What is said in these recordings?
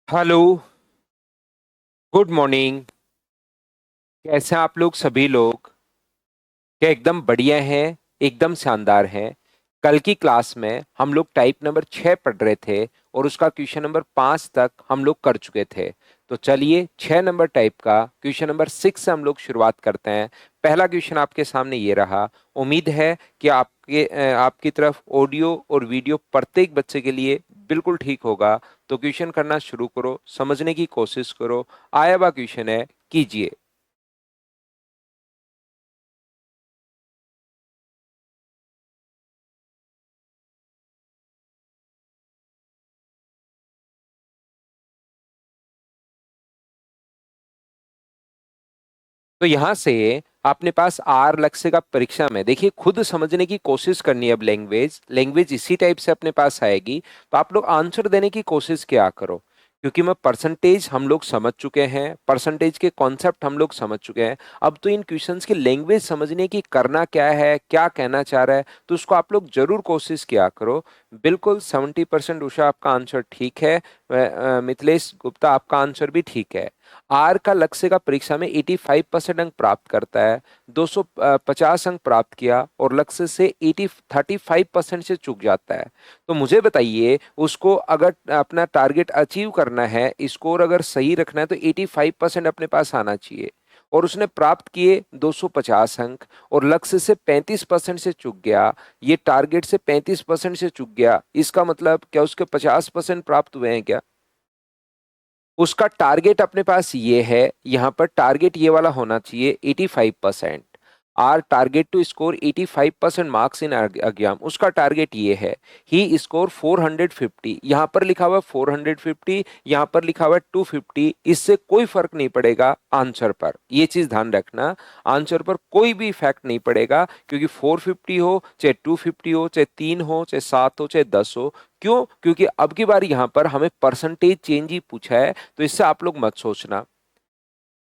Hello. Good morning. कैसे हैं आप लोग सभी लोग? क्या एकदम बढ़िया हैं? एकदम शानदार हैं। कल की क्लास में हम लोग टाइप नंबर 6 पढ़ रहे थे और उसका क्वेश्चन नंबर 5 तक हम लोग कर चुके थे। तो चलिए 6 नंबर टाइप का क्वेश्चन नंबर 6 से हम लोग शुरुआत करते हैं। पहला क्वेश्चन आपके सामने ये रहा। उम्मीद है कि आपकी तरफ ऑडियो और वीडियो प्रत्येक बच्चे के लिए बिल्कुल ठीक होगा। तो क्वेश्चन करना शुरू करो, समझने की कोशिश करो। आया हुआ क्वेश्चन है, कीजिए। तो यहां से अपने पास आर लक्ष्य परीक्षा में देखिए, खुद समझने की कोशिश करनी है। अब लैंग्वेज लैंग्वेज इसी टाइप से अपने पास आएगी। तो आप लोग आंसर देने की कोशिश क्या करो, क्योंकि मैं परसेंटेज हम लोग समझ चुके हैं, परसेंटेज के कॉन्सेप्ट हम लोग समझ चुके हैं। अब तो इन क्वेश्चंस की लैंग्वेज समझने की करना क्या है, क्या कहना चाह रहा है, तो उसको आप लोग जरूर कोशिश किया करो। बिल्कुल 70% उषा आपका आंसर ठीक है। मिथिलेश गुप्ता आपका आंसर भी ठीक है। आर का लक्ष्य का परीक्षा में 85% अंक प्राप्त करता है। 250 अंक प्राप्त किया और लक्ष्य से 35% से चूक जाता है। तो मुझे बताइए, उसको अगर अपना टारगेट अचीव करना है, स्कोर अगर सही रखना है, तो 85% अपने पास आना चाहिए। और उसने प्राप्त किए 250 अंक और लक्ष्य से 35% से चूक गया। ये टारगेट से 35% से चूक गया, इसका मतलब क्या उसके 50% प्राप्त हुए हैं क्या? उसका टारगेट अपने पास ये है, यहां पर टारगेट ये वाला होना चाहिए 85%। Our target to score 85% marks in exam, उसका टारगेट ये है। ही स्कोर 450, यहां पर लिखा हुआ है 450, यहां पर लिखा हुआ है 250। इससे कोई फर्क नहीं पड़ेगा आंसर पर, ये चीज ध्यान रखना। आंसर पर कोई भी इफेक्ट नहीं पड़ेगा, क्योंकि 450 हो चाहे 250 हो चाहे 3 हो चाहे 7 हो चाहे 10 हो। क्यों? क्योंकि अब की बार यहां पर हमें परसेंटेज चेंज ही पूछा है। तो इससे आप लोग मत सोचना।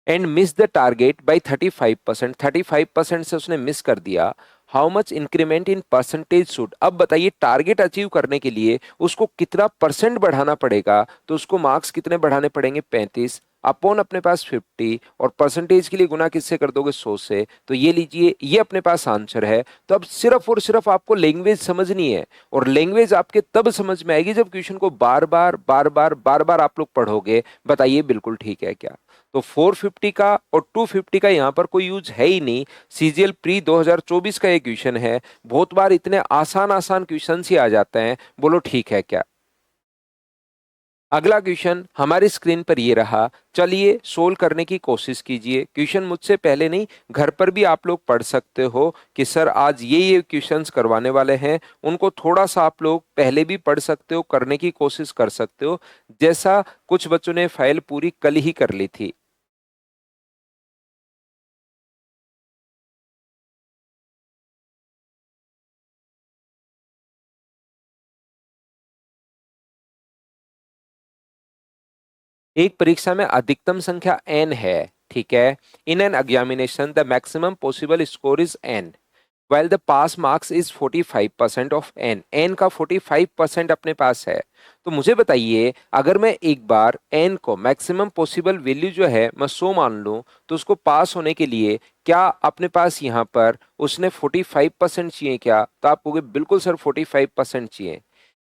And miss the target by 35%, 35% से उसने मिस कर दिया। How much increment in percentage should, अब बताइए टारगेट अचीव करने के लिए उसको कितना परसेंट बढ़ाना पड़ेगा। तो उसको मार्क्स कितने बढ़ाने पड़ेंगे? 35 अपॉन अपने पास 50, और परसेंटेज के लिए गुना किससे कर दोगे? 100 से। तो ये लीजिए, ये अपने पास आंसर है। तो अब सिर्फ और सिर्फ आपको लैंग्वेज समझनी है, और लैंग्वेज आपके तब समझ में आएगी जब क्वेश्चन को बार बार बार बार बार बार आप लोग पढ़ोगे। बताइए बिल्कुल ठीक है क्या? तो 450 का और 250 का यहाँ पर कोई यूज है ही नहीं। सीजीएल प्री 2024 का ये क्वेश्चन है। बहुत बार इतने आसान आसान क्वेश्चन ही आ जाते हैं। बोलो ठीक है क्या? अगला क्वेश्चन हमारी स्क्रीन पर ये रहा। चलिए सोल्व करने की कोशिश कीजिए। क्वेश्चन मुझसे पहले नहीं, घर पर भी आप लोग पढ़ सकते हो कि सर आज ये क्वेश्चंस करवाने वाले हैं। उनको थोड़ा सा आप लोग पहले भी पढ़ सकते हो, करने की कोशिश कर सकते हो, जैसा कुछ बच्चों ने फाइल पूरी कल ही कर ली थी। एक परीक्षा में अधिकतम संख्या n है, ठीक है। इन an examination the maximum possible score is n, while the pass marks is 45% of n, n का 45% अपने पास है। तो मुझे बताइए, अगर मैं एक बार n को मैक्सिमम पॉसिबल वैल्यू जो है मैं 100 मान लूं, तो उसको पास होने के लिए क्या अपने पास यहाँ पर उसने 45% चाहिए क्या? तो आप कहोगे बिल्कुल सर 45% चाहिए।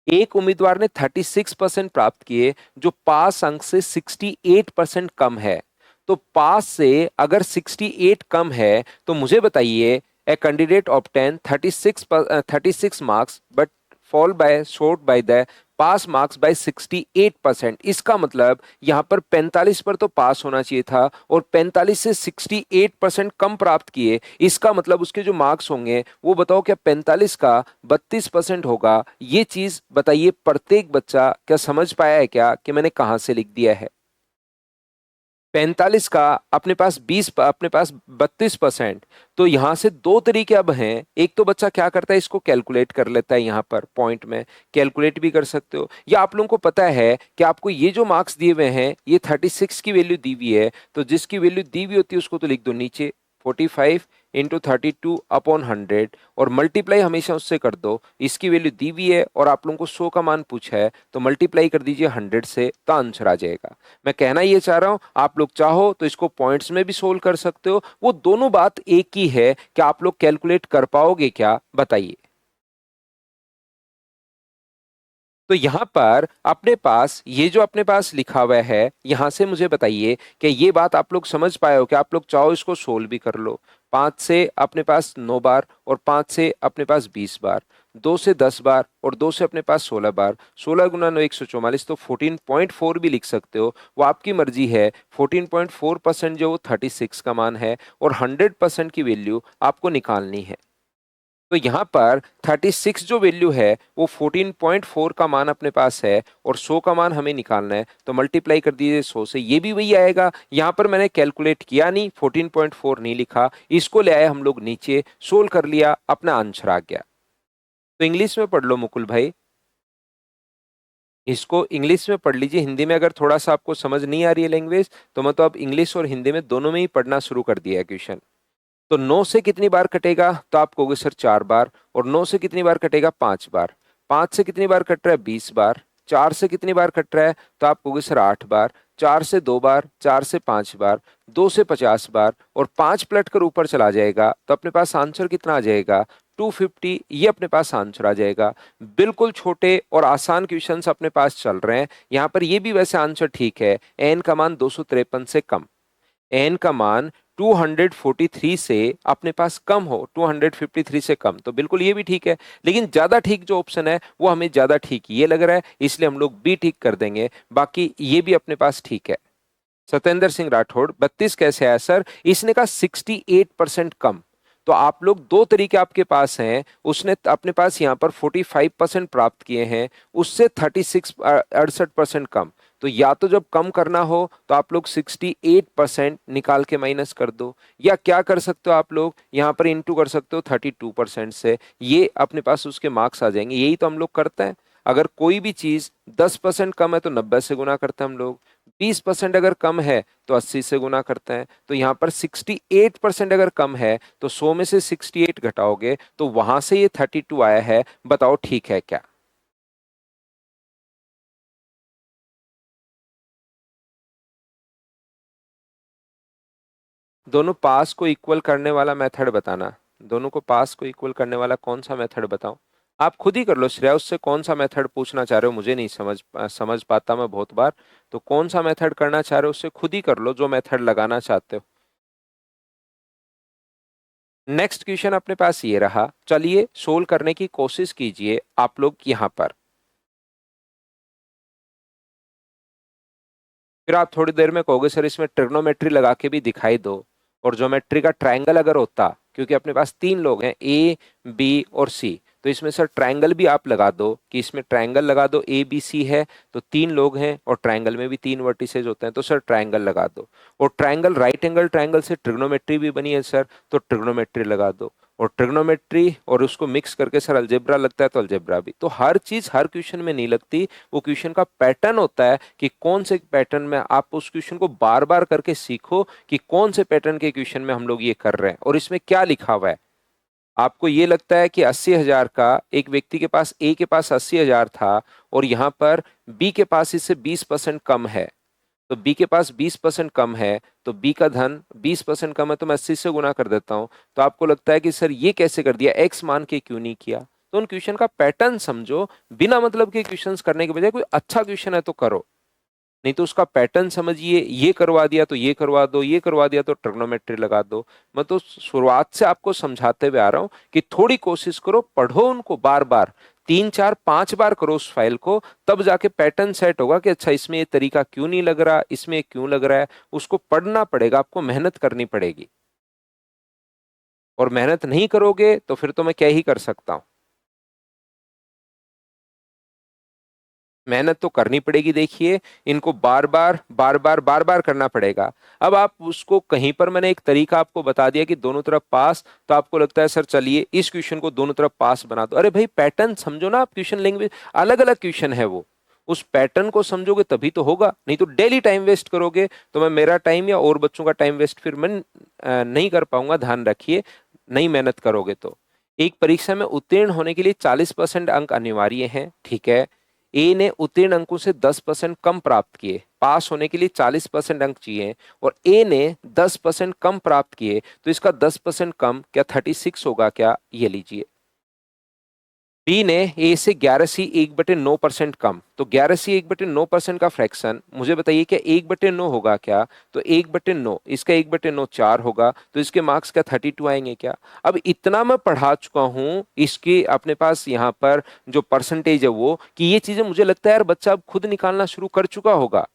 एक उम्मीदवार ने 36% प्राप्त किए, जो पास अंक से 68% कम है। तो पास से अगर 68 कम है, तो मुझे बताइए, a candidate obtain 36 marks but fall bye short by the pass marks bye 68%। इसका मतलब यहां पर 45 पर तो पास होना चाहिए था, और 45 से 68% कम प्राप्त किए। इसका मतलब उसके जो मार्क्स होंगे वो बताओ, क्या 45 का 32% होगा? ये चीज बताइए, प्रत्येक बच्चा क्या समझ पाया है क्या कि मैंने कहां से लिख दिया है? 45 का अपने पास 32%। तो यहां से दो तरीके अब हैं। एक तो बच्चा क्या करता है, इसको कैलकुलेट कर लेता है, यहां पर पॉइंट में कैलकुलेट भी कर सकते हो, या आप लोगों को पता है कि आपको ये जो मार्क्स दिए हुए हैं, ये 36 की वैल्यू दी हुई है, तो जिसकी वैल्यू दी हुई होती है उसको तो लिख दो नीचे। 45 इंटू 32/100 और मल्टीप्लाई हमेशा उससे कर दो। इसकी वैल्यू दी हुई है और आप लोगों को 100 का मान पूछा है तो मल्टीप्लाई कर दीजिए 100 से, तो आंसर आ जाएगा। मैं कहना ये चाह रहा हूं, आप लोग चाहो तो इसको पॉइंट्स में भी सोल्व कर सकते हो, वो दोनों बात एक ही है कि आप लोग कैलकुलेट कर पाओगे क्या, बताइए। तो यहां पर अपने पास ये जो अपने पास लिखा हुआ है, यहां से मुझे बताइए कि ये बात आप लोग समझ पाए हो कि आप लोग चाहो इसको सोल्व भी कर लो। 5 से अपने पास 9 बार और 5 से अपने पास 20 बार, 2 से 10 बार और 2 से अपने पास 16 बार, 16 गुना 9 144, तो 14.4 भी लिख सकते हो, वो आपकी मर्जी है। 14.4% जो 36 का मान है और 100% की वैल्यू आपको निकालनी है। तो यहां पर 36 जो वैल्यू है वो 14.4 का मान अपने पास है और 100 का मान हमें निकालना है, तो मल्टीप्लाई कर दीजिए 100 से, ये भी वही आएगा। यहां पर मैंने कैलकुलेट किया नहीं, 14.4 नहीं लिखा, इसको ले आए हम लोग नीचे, सोल्व कर लिया, अपना आंसर आ गया। तो इंग्लिश में पढ़ लो मुकुल भाई, इसको इंग्लिश में पढ़ लीजिए। हिंदी में अगर थोड़ा सा आपको समझ नहीं आ रही है लैंग्वेज, तो मैं तो अब इंग्लिश और हिंदी में दोनों में ही पढ़ना शुरू कर दिया है क्वेश्चन। तो 9 से कितनी बार कटेगा, तो आप कहोगे सर 4 बार, और 9 से कितनी बार कटेगा, 5 बार। 5 से कितनी बार कट रहा है, 20 बार। 4 से कितनी बार कट रहा है, तो आप कहोगे सर 8 बार। 4 से 2 बार, 4 से 5 बार, 2 से 50 बार, और 5 पलट कर ऊपर चला जाएगा, तो अपने पास आंसर कितना आ जाएगा, 250। ये अपने पास आंसर आ जाएगा। बिल्कुल छोटे और आसान क्वेश्चंस अपने पास चल रहे हैं। यहाँ पर ये भी वैसे आंसर ठीक है, एन का मान 253 से कम, एन का मान 243 से अपने पास कम हो, 253 से कम, तो बिल्कुल ये भी ठीक है। लेकिन ज्यादा ठीक जो ऑप्शन है वो हमें ज्यादा ठीक ये लग रहा है, इसलिए हम लोग बी ठीक कर देंगे, बाकी ये भी अपने पास ठीक है। सत्येंद्र सिंह राठौड़ 32 कैसे आया सर, इसने कहा 68% कम। तो आप लोग दो तरीके आपके पास हैं, उसने अपने पास यहाँ पर 45% प्राप्त किए हैं, उससे 68% कम। तो या तो जब कम करना हो तो आप लोग 68% निकाल के माइनस कर दो, या क्या कर सकते हो आप लोग यहाँ पर इंटू कर सकते हो 32% से, ये अपने पास उसके मार्क्स आ जाएंगे। यही तो हम लोग करते हैं। अगर कोई भी चीज 10% कम है तो 90 से गुना करते हैं हम लोग, 20% अगर कम है तो 80 से गुना करते हैं। तो यहाँ पर 68% अगर कम है तो 100 में से 68 घटाओगे तो वहां से ये 32 आया है। बताओ ठीक है क्या। दोनों पास को इक्वल करने वाला मेथड बताना, दोनों को पास को इक्वल करने वाला कौन सा मेथड बताऊं। आप खुद ही कर लो श्रेया, उससे कौन सा मेथड पूछना चाह रहे हो, मुझे नहीं समझ पाता मैं बहुत बार। तो कौन सा मेथड करना चाह रहे हो उससे खुद ही कर लो, जो मेथड लगाना चाहते हो। नेक्स्ट क्वेश्चन अपने पास ये रहा, चलिए सोल्व करने की कोशिश कीजिए आप लोग यहां पर। फिर आप थोड़ी देर में कहोगे सर इसमें ट्रिग्नोमेट्री लगा के भी दिखाई दो, और ज्योमेट्री का ट्रायंगल अगर होता, क्योंकि अपने पास तीन लोग हैं ए बी और सी, तो इसमें सर ट्रायंगल भी आप लगा दो, कि इसमें ट्रायंगल लगा दो, ए बी सी है तो तीन लोग हैं और ट्रायंगल में भी तीन वर्टिसेज होते हैं, तो सर ट्रायंगल लगा दो। और ट्रायंगल राइट एंगल ट्रायंगल से ट्रिग्नोमेट्री भी बनी है सर, तो ट्रिग्नोमेट्री लगा दो। और ट्रिग्नोमेट्री और उसको मिक्स करके सर अलजेब्रा लगता है तो अलजेब्रा भी। तो हर चीज हर क्वेश्चन में नहीं लगती, वो क्वेश्चन का पैटर्न होता है कि कौन से पैटर्न में आप उस क्वेश्चन को बार बार करके सीखो कि कौन से पैटर्न के क्वेश्चन में हम लोग ये कर रहे हैं और इसमें क्या लिखा हुआ है। आपको ये लगता है कि 80,000 का, एक व्यक्ति के पास ए के पास 80,000 था और यहाँ पर बी के पास इससे 20% कम है, तो बी के पास 20% कम है, तो बी का धन 20% कम है, तो मैं 80 से गुना कर देता हूं। तो आपको लगता है कि सर ये कैसे कर दिया, एक्स मान के क्यों नहीं किया। तो उन क्वेश्चन का पैटर्न समझो, बिना मतलब के क्वेश्चंस करने के बजाय कोई अच्छा क्वेश्चन है तो करो, नहीं तो उसका पैटर्न समझिए, ये करवा दिया तो ये करवा दो, ये करवा दिया तो ट्रिग्नोमेट्री लगा दो। मैं तो शुरुआत से आपको समझाते हुए आ रहा हूं कि थोड़ी कोशिश करो, पढ़ो उनको बार बार, 3 4 5 बार करो उस फाइल को, तब जाके पैटर्न सेट होगा कि अच्छा इसमें ये तरीका क्यों नहीं लग रहा, इसमें क्यों लग रहा है। उसको पढ़ना पड़ेगा, आपको मेहनत करनी पड़ेगी, और मेहनत नहीं करोगे तो फिर तो मैं क्या ही कर सकता हूं। मेहनत तो करनी पड़ेगी, देखिए इनको बार बार करना पड़ेगा। अब आप उसको कहीं पर, मैंने एक तरीका आपको बता दिया कि दोनों तरफ पास, तो आपको लगता है सर चलिए इस क्वेश्चन को दोनों तरफ पास बना दो। अरे भाई पैटर्न समझो ना आप, क्वेश्चन लैंग्वेज अलग अलग क्वेश्चन है वो, उस पैटर्न को समझोगे तभी तो होगा, नहीं तो डेली टाइम वेस्ट करोगे तो मैं मेरा टाइम या और बच्चों का टाइम वेस्ट फिर मैं नहीं कर पाऊंगा। ध्यान रखिए, नहीं मेहनत करोगे तो। एक परीक्षा में उत्तीर्ण होने के लिए 40% अंक अनिवार्य हैं, ठीक है। ए ने उत्तीर्ण अंकों से 10% कम प्राप्त किए, पास होने के लिए 40% अंक चाहिए, और ए ने 10% कम प्राप्त किए, तो इसका 10% कम क्या 36 होगा क्या, ये लीजिए। बी ने ए से 11C1/9% कम, तो 11C1/9% का फ्रैक्शन मुझे बताइए क्या 1/9 होगा क्या, तो 1/9, इसका 1/9 4 होगा, तो इसके मार्क्स क्या 32 आएंगे क्या। अब इतना मैं पढ़ा चुका हूं इसके अपने पास यहाँ पर जो परसेंटेज है वो, कि ये चीजें मुझे लगता है यार बच्चा अब खुद निकालना शुरू कर चुका होगा।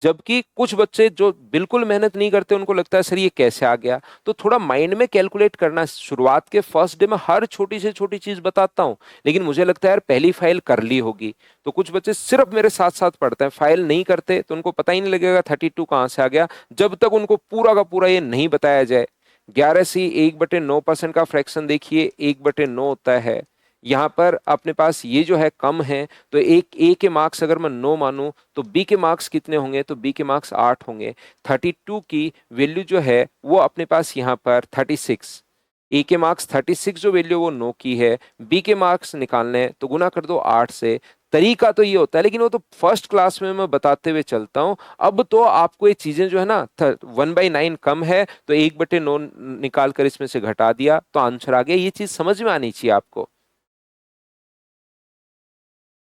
जबकि कुछ बच्चे जो बिल्कुल मेहनत नहीं करते उनको लगता है सर ये कैसे आ गया, तो थोड़ा माइंड में कैलकुलेट करना। शुरुआत के फर्स्ट डे में हर छोटी से छोटी चीज बताता हूं, लेकिन मुझे लगता है यार पहली फाइल कर ली होगी। तो कुछ बच्चे सिर्फ मेरे साथ साथ पढ़ते हैं, फाइल नहीं करते, तो उनको पता ही नहीं लगेगा 32 कहाँ से आ गया, जब तक उनको पूरा का पूरा ये नहीं बताया जाए। 11C1/9% का फ्रैक्शन देखिए 1/9 होता है। यहाँ पर अपने पास ये जो है कम है, तो एक ए के मार्क्स अगर मैं 9 मानूं तो बी के मार्क्स कितने होंगे, तो बी के मार्क्स 8 होंगे। 32 की वैल्यू जो है वो अपने पास यहाँ पर 36, ए के मार्क्स 36 जो वैल्यू वो 9 की है, बी के मार्क्स निकालने हैं तो गुना कर दो 8 से। तरीका तो ये होता है, लेकिन वो तो फर्स्ट क्लास में मैं बताते हुए चलता हूँ। अब तो आपको ये चीजें जो है ना 1/9 कम है, तो 1/9 निकाल कर इसमें से घटा दिया तो आंसर आ गया। ये चीज समझ में आनी चाहिए आपको।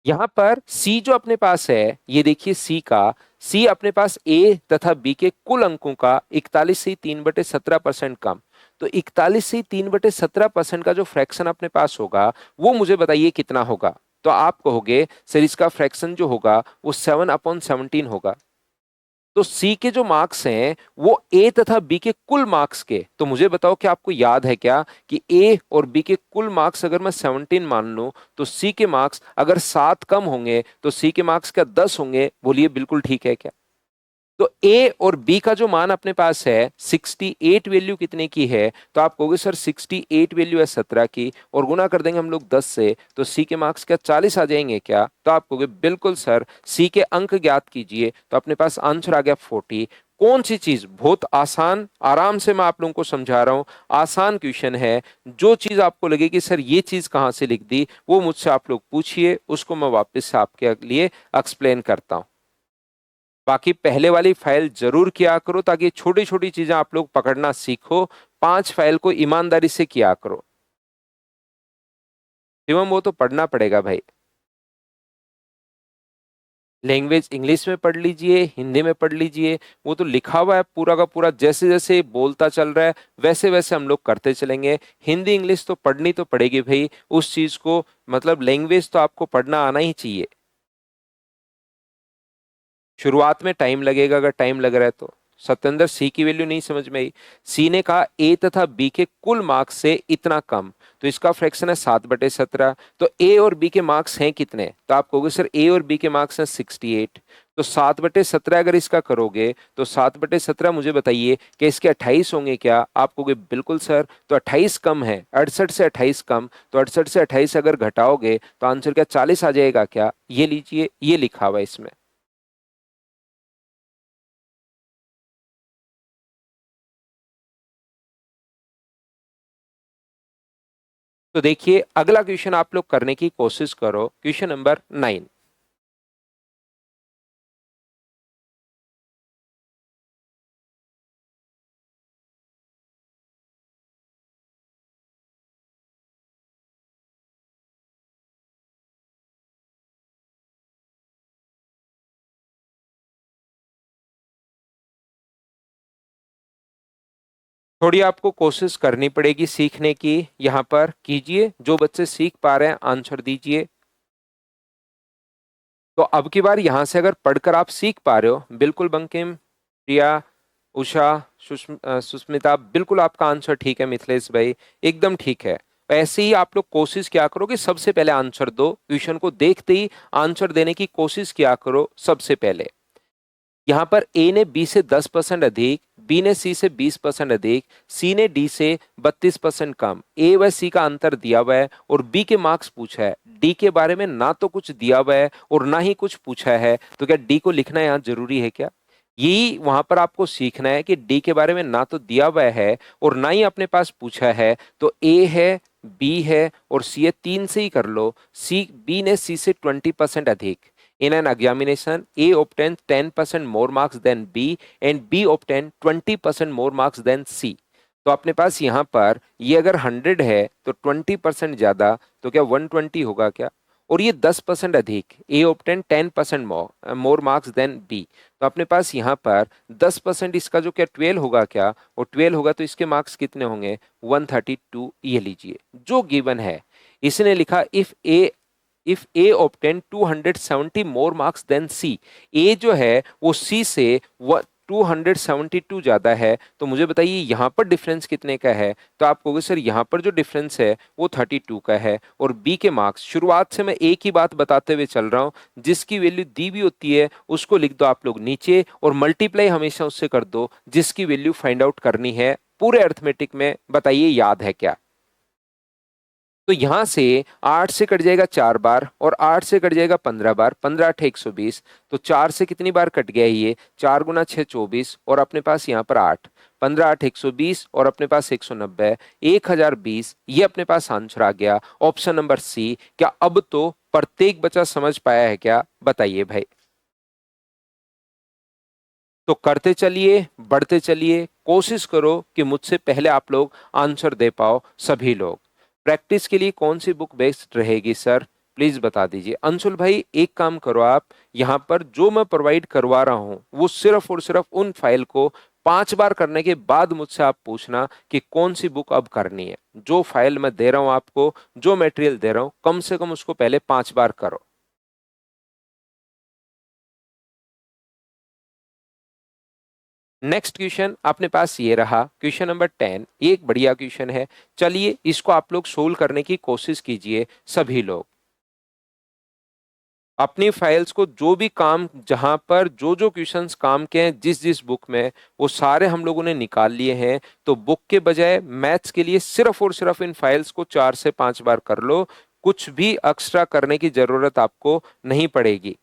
यहां पर सी जो अपने पास है, ये देखिए सी अपने पास ए तथा बी के कुल अंकों का 41/3/17% कम। तो 41/3/17% का जो फ्रैक्शन अपने पास होगा वो मुझे बताइए कितना होगा। तो आप कहोगे सर इसका फ्रैक्शन जो होगा वो 7/17 होगा। तो सी के जो मार्क्स हैं वो ए तथा बी के कुल मार्क्स के, तो मुझे बताओ कि आपको याद है क्या कि ए और बी के कुल मार्क्स अगर मैं 17 मान लूं, तो सी के मार्क्स अगर 7 कम होंगे तो सी के मार्क्स क्या 10 होंगे, बोलिए बिल्कुल ठीक है क्या। तो ए और बी का जो मान अपने पास है 68 वैल्यू कितने की है, तो आप कहोगे सर 68 वैल्यू है 17 की, और गुना कर देंगे हम लोग 10 से, तो सी के मार्क्स क्या 40 आ जाएंगे क्या, तो आप कहोगे बिल्कुल सर। सी के अंक ज्ञात कीजिए, तो अपने पास आंसर आ गया 40। कौन सी चीज बहुत आसान, आराम से मैं आप लोगों को समझा रहा हूं, आसान क्वेश्चन है। जो चीज आपको लगे कि सर ये चीज कहां से लिख दी, वो मुझसे आप लोग पूछिए, उसको मैं वापस से आपके लिए एक्सप्लेन करता हूं। बाकी पहले वाली फाइल जरूर किया करो ताकि छोटी छोटी चीजें आप लोग पकड़ना सीखो। 5 फाइल को ईमानदारी से किया करो। शिवम वो तो पढ़ना पड़ेगा भाई। लैंग्वेज इंग्लिश में पढ़ लीजिए, हिंदी में पढ़ लीजिए, वो तो लिखा हुआ है पूरा का पूरा, जैसे जैसे बोलता चल रहा है वैसे वैसे हम लोग करते चलेंगे। हिंदी इंग्लिश तो पढ़नी तो पड़ेगी भाई, उस चीज को मतलब लैंग्वेज तो आपको पढ़ना आना ही चाहिए। शुरुआत में टाइम लगेगा, अगर टाइम लग रहा है तो। सत्येंद्र सी की वैल्यू नहीं समझ में आई। सी ने कहा ए तथा बी के कुल मार्क्स से इतना कम, तो इसका फ्रैक्शन है 7/17। तो ए और बी के मार्क्स हैं कितने, तो आप कहोगे सर ए और बी के मार्क्स हैं 68। तो 7/17 अगर इसका करोगे तो 7/17 मुझे बताइए कि इसके 28 होंगे क्या, आप कहोगे बिल्कुल सर। तो 28 कम है, 68 से 28 कम, तो 68 से 28 अगर घटाओगे तो आंसर क्या 40 आ जाएगा क्या, ये लीजिए, ये लिखा हुआ है इसमें। तो देखिए अगला क्वेश्चन आप लोग करने की कोशिश करो, क्वेश्चन नंबर 9। थोड़ी आपको कोशिश करनी पड़ेगी सीखने की, यहां पर कीजिए, जो बच्चे सीख पा रहे हैं आंसर दीजिए। तो अब की बार यहां से अगर पढ़कर आप सीख पा रहे हो, बिल्कुल बंकिम, प्रिया, उषा, सुष्मिता, बिल्कुल आपका आंसर ठीक है। मिथिलेश भाई एकदम ठीक है। ऐसे ही आप लोग कोशिश क्या करो कि सबसे पहले आंसर दो, क्वेश्चन को देखते ही आंसर देने की कोशिश क्या करो सबसे पहले। यहां पर ए ने बी से 10% अधिक, बी ने सी से 20% अधिक, सी ने डी से 32% कम। ए व सी का अंतर दिया हुआ है और बी के मार्क्स पूछा है। डी के बारे में ना तो कुछ दिया हुआ है और ना ही कुछ पूछा है, तो क्या डी को लिखना यहां जरूरी है क्या। यही वहां पर आपको सीखना है कि डी के बारे में ना तो दिया हुआ है और ना ही अपने पास पूछा है। तो ए है, बी है और सी है, तीन से ही कर लो। सी, बी ने सी से 20% अधिक। In an examination A obtained 10% more marks than B and B obtained 20% more marks than C. तो अपने पास यहाँ पर ये अगर 100 है तो 20% ज्यादा, तो क्या 120 होगा क्या? और ये 10% अधिक, A obtained 10% more marks than B. तो अपने पास यहाँ पर 10% इसका जो क्या 12 होगा क्या? और 12 होगा तो इसके मार्क्स कितने होंगे? 132। ये लीजिए जो गिवन है। इसने लिखा if A obtained 270 more marks than C. A जो है वो सी से 272 ज्यादा है। तो मुझे बताइए यहाँ पर डिफरेंस कितने का है? तो आप कहोगे सर यहाँ पर जो डिफरेंस है वो 32 का है। और बी के मार्क्स, शुरुआत से मैं एक ही बात बताते हुए चल रहा हूँ, जिसकी वैल्यू दी भी होती है उसको लिख दो आप लोग नीचे और मल्टीप्लाई हमेशा उससे कर दो जिसकी वैल्यू फाइंड आउट करनी है पूरे अर्थमेटिक में। बताइए याद है क्या? तो यहां से 8 से कट जाएगा 4 बार और 8 से कट जाएगा 15 बार, 15 8 120। तो 4 से कितनी बार कट गया ये? 4 गुना 6 24 और अपने पास यहाँ पर 8, 15 8 120 और अपने पास 190, 1020। ये अपने पास आंसर आ गया ऑप्शन नंबर सी। क्या अब तो प्रत्येक बच्चा समझ पाया है क्या? बताइए भाई। तो करते चलिए, बढ़ते चलिए, कोशिश करो कि मुझसे पहले आप लोग आंसर दे पाओ सभी लोग। प्रैक्टिस के लिए कौन सी बुक बेस्ट रहेगी सर? प्लीज बता दीजिए। अंशुल भाई एक काम करो, आप यहाँ पर जो मैं प्रोवाइड करवा रहा हूँ वो सिर्फ और सिर्फ उन फाइल को 5 बार करने के बाद मुझसे आप पूछना कि कौन सी बुक अब करनी है। जो फाइल मैं दे रहा हूँ आपको, जो मटेरियल दे रहा हूँ, कम से कम उसको पहले 5 बार करो। नेक्स्ट क्वेश्चन अपने पास ये रहा, क्वेश्चन नंबर 10। एक बढ़िया क्वेश्चन है, चलिए इसको आप लोग सोल्व करने की कोशिश कीजिए सभी लोग। अपनी फाइल्स को जो भी काम, जहां पर जो जो क्वेश्चंस काम के हैं जिस जिस बुक में, वो सारे हम लोगों ने निकाल लिए हैं। तो बुक के बजाय मैथ्स के लिए सिर्फ और सिर्फ इन फाइल्स को 4 से 5 बार कर लो। कुछ भी एक्स्ट्रा करने की जरूरत आपको नहीं पड़ेगी।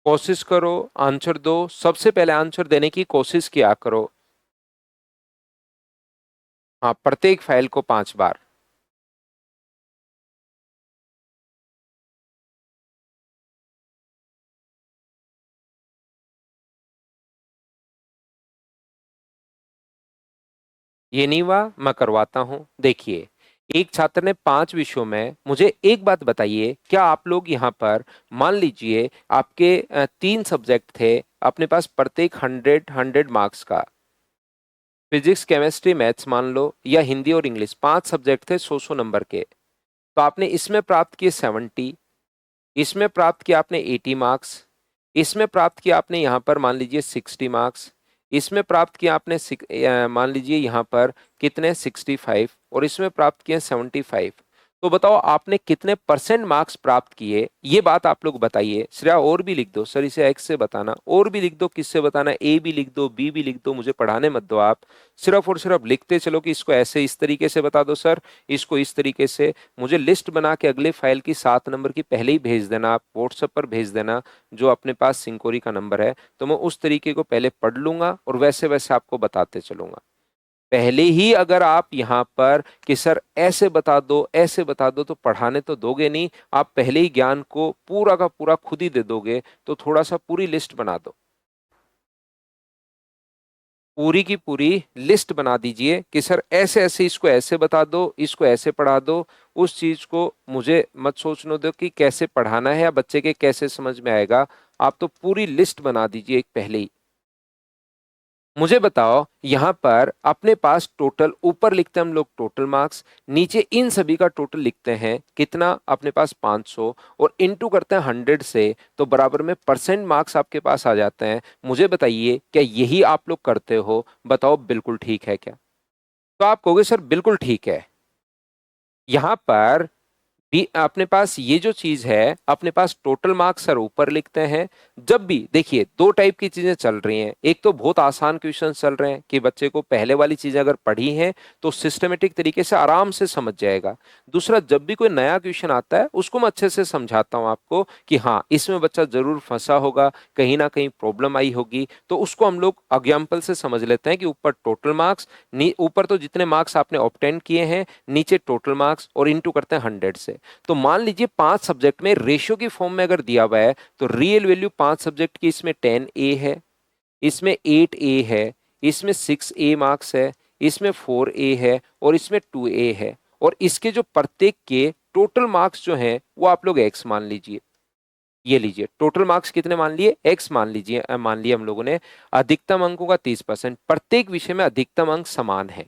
कोशिश करो, आंसर दो। सबसे पहले आंसर देने की कोशिश किया करो। हाँ, प्रत्येक फाइल को 5 बार। ये नहीं हुआ, मैं करवाता हूं। देखिए, एक छात्र ने 5 विषयों में, मुझे एक बात बताइए, क्या आप लोग यहाँ पर मान लीजिए आपके 3 सब्जेक्ट थे, अपने पास प्रत्येक 100 मार्क्स का, फिजिक्स केमिस्ट्री मैथ्स मान लो, या हिंदी और इंग्लिश, 5 सब्जेक्ट थे 100 100 नंबर के। तो आपने इसमें प्राप्त किए 70, इसमें प्राप्त किया आपने 80 मार्क्स, इसमें प्राप्त किया आपने यहाँ पर मान लीजिए 60 मार्क्स, इसमें प्राप्त किया आपने मान लीजिए यहाँ पर कितने 65, और इसमें प्राप्त किए 75। तो बताओ आपने कितने परसेंट मार्क्स प्राप्त किए? ये बात आप लोग बताइए। श्रेया और भी लिख दो सर, इसे एक्स से बताना, और भी लिख दो, किससे बताना, ए भी लिख दो, बी भी लिख दो, मुझे पढ़ाने मत दो आप। सिर्फ और सिर्फ लिखते चलो कि इसको ऐसे इस तरीके से बता दो सर, इसको इस तरीके से। मुझे लिस्ट बना के अगले फाइल की 7 नंबर की पहले ही भेज देना, आप व्हाट्सएप पर भेज देना जो अपने पास सिंकोरी का नंबर है। तो मैं उस तरीके को पहले पढ़ लूंगा और वैसे वैसे आपको बताते चलूंगा। पहले ही अगर आप यहाँ पर कि सर ऐसे बता दो ऐसे बता दो, तो पढ़ाने तो दोगे नहीं, आप पहले ही ज्ञान को पूरा का पूरा खुद ही दे दोगे। तो थोड़ा सा पूरी लिस्ट बना दो, पूरी की पूरी लिस्ट बना दीजिए कि सर ऐसे ऐसे इसको ऐसे बता दो, इसको ऐसे पढ़ा दो। उस चीज को मुझे मत सोचने दो कि कैसे पढ़ाना है या बच्चे के कैसे समझ में आएगा। आप तो पूरी लिस्ट बना दीजिए एक पहले ही। मुझे बताओ यहां पर अपने पास टोटल, ऊपर लिखते हैं हम लोग टोटल मार्क्स, नीचे इन सभी का टोटल लिखते हैं कितना, अपने पास 500, और इनटू करते हैं 100 से, तो बराबर में परसेंट मार्क्स आपके पास आ जाते हैं। मुझे बताइए क्या यही आप लोग करते हो? बताओ बिल्कुल ठीक है क्या? तो आप कहोगे सर बिल्कुल ठीक है। यहां पर भी अपने पास ये जो चीज है, अपने पास टोटल मार्क्स सर ऊपर लिखते हैं। जब भी देखिए दो टाइप की चीजें चल रही हैं, एक तो बहुत आसान क्वेश्चन चल रहे हैं कि बच्चे को पहले वाली चीजें अगर पढ़ी हैं तो सिस्टमेटिक तरीके से आराम से समझ जाएगा। दूसरा, जब भी कोई नया क्वेश्चन आता है उसको मैं अच्छे से समझाता हूं आपको कि हाँ इसमें बच्चा जरूर फंसा होगा, कहीं ना कहीं प्रॉब्लम आई होगी, तो उसको हम लोग एग्जाम्पल से समझ लेते हैं कि ऊपर टोटल मार्क्स, ऊपर तो जितने मार्क्स आपने ऑब्टेन किए हैं, नीचे टोटल मार्क्स, और इंटू करते हैं 100 से। तो मान लीजिए 5 सब्जेक्ट में रेशियो की फॉर्म में अगर दिया हुआ है तो रियल वैल्यू 5 सब्जेक्ट की इसमें 10A है, इसमें 8A है, इसमें 6A मार्क्स है, इसमें 4A है, और इसमें 2A है। और इसके जो प्रत्येक के टोटल मार्क्स जो हैं वो आप लोग एक्स मान लीजिए। ये लीजिए टोटल मार्क्स कितने मान लिए, एक्स मान लीजिए, मान लिया हम लोगों ने। अधिकतम अंकों का 30%, प्रत्येक विषय में अधिकतम अंक समान है।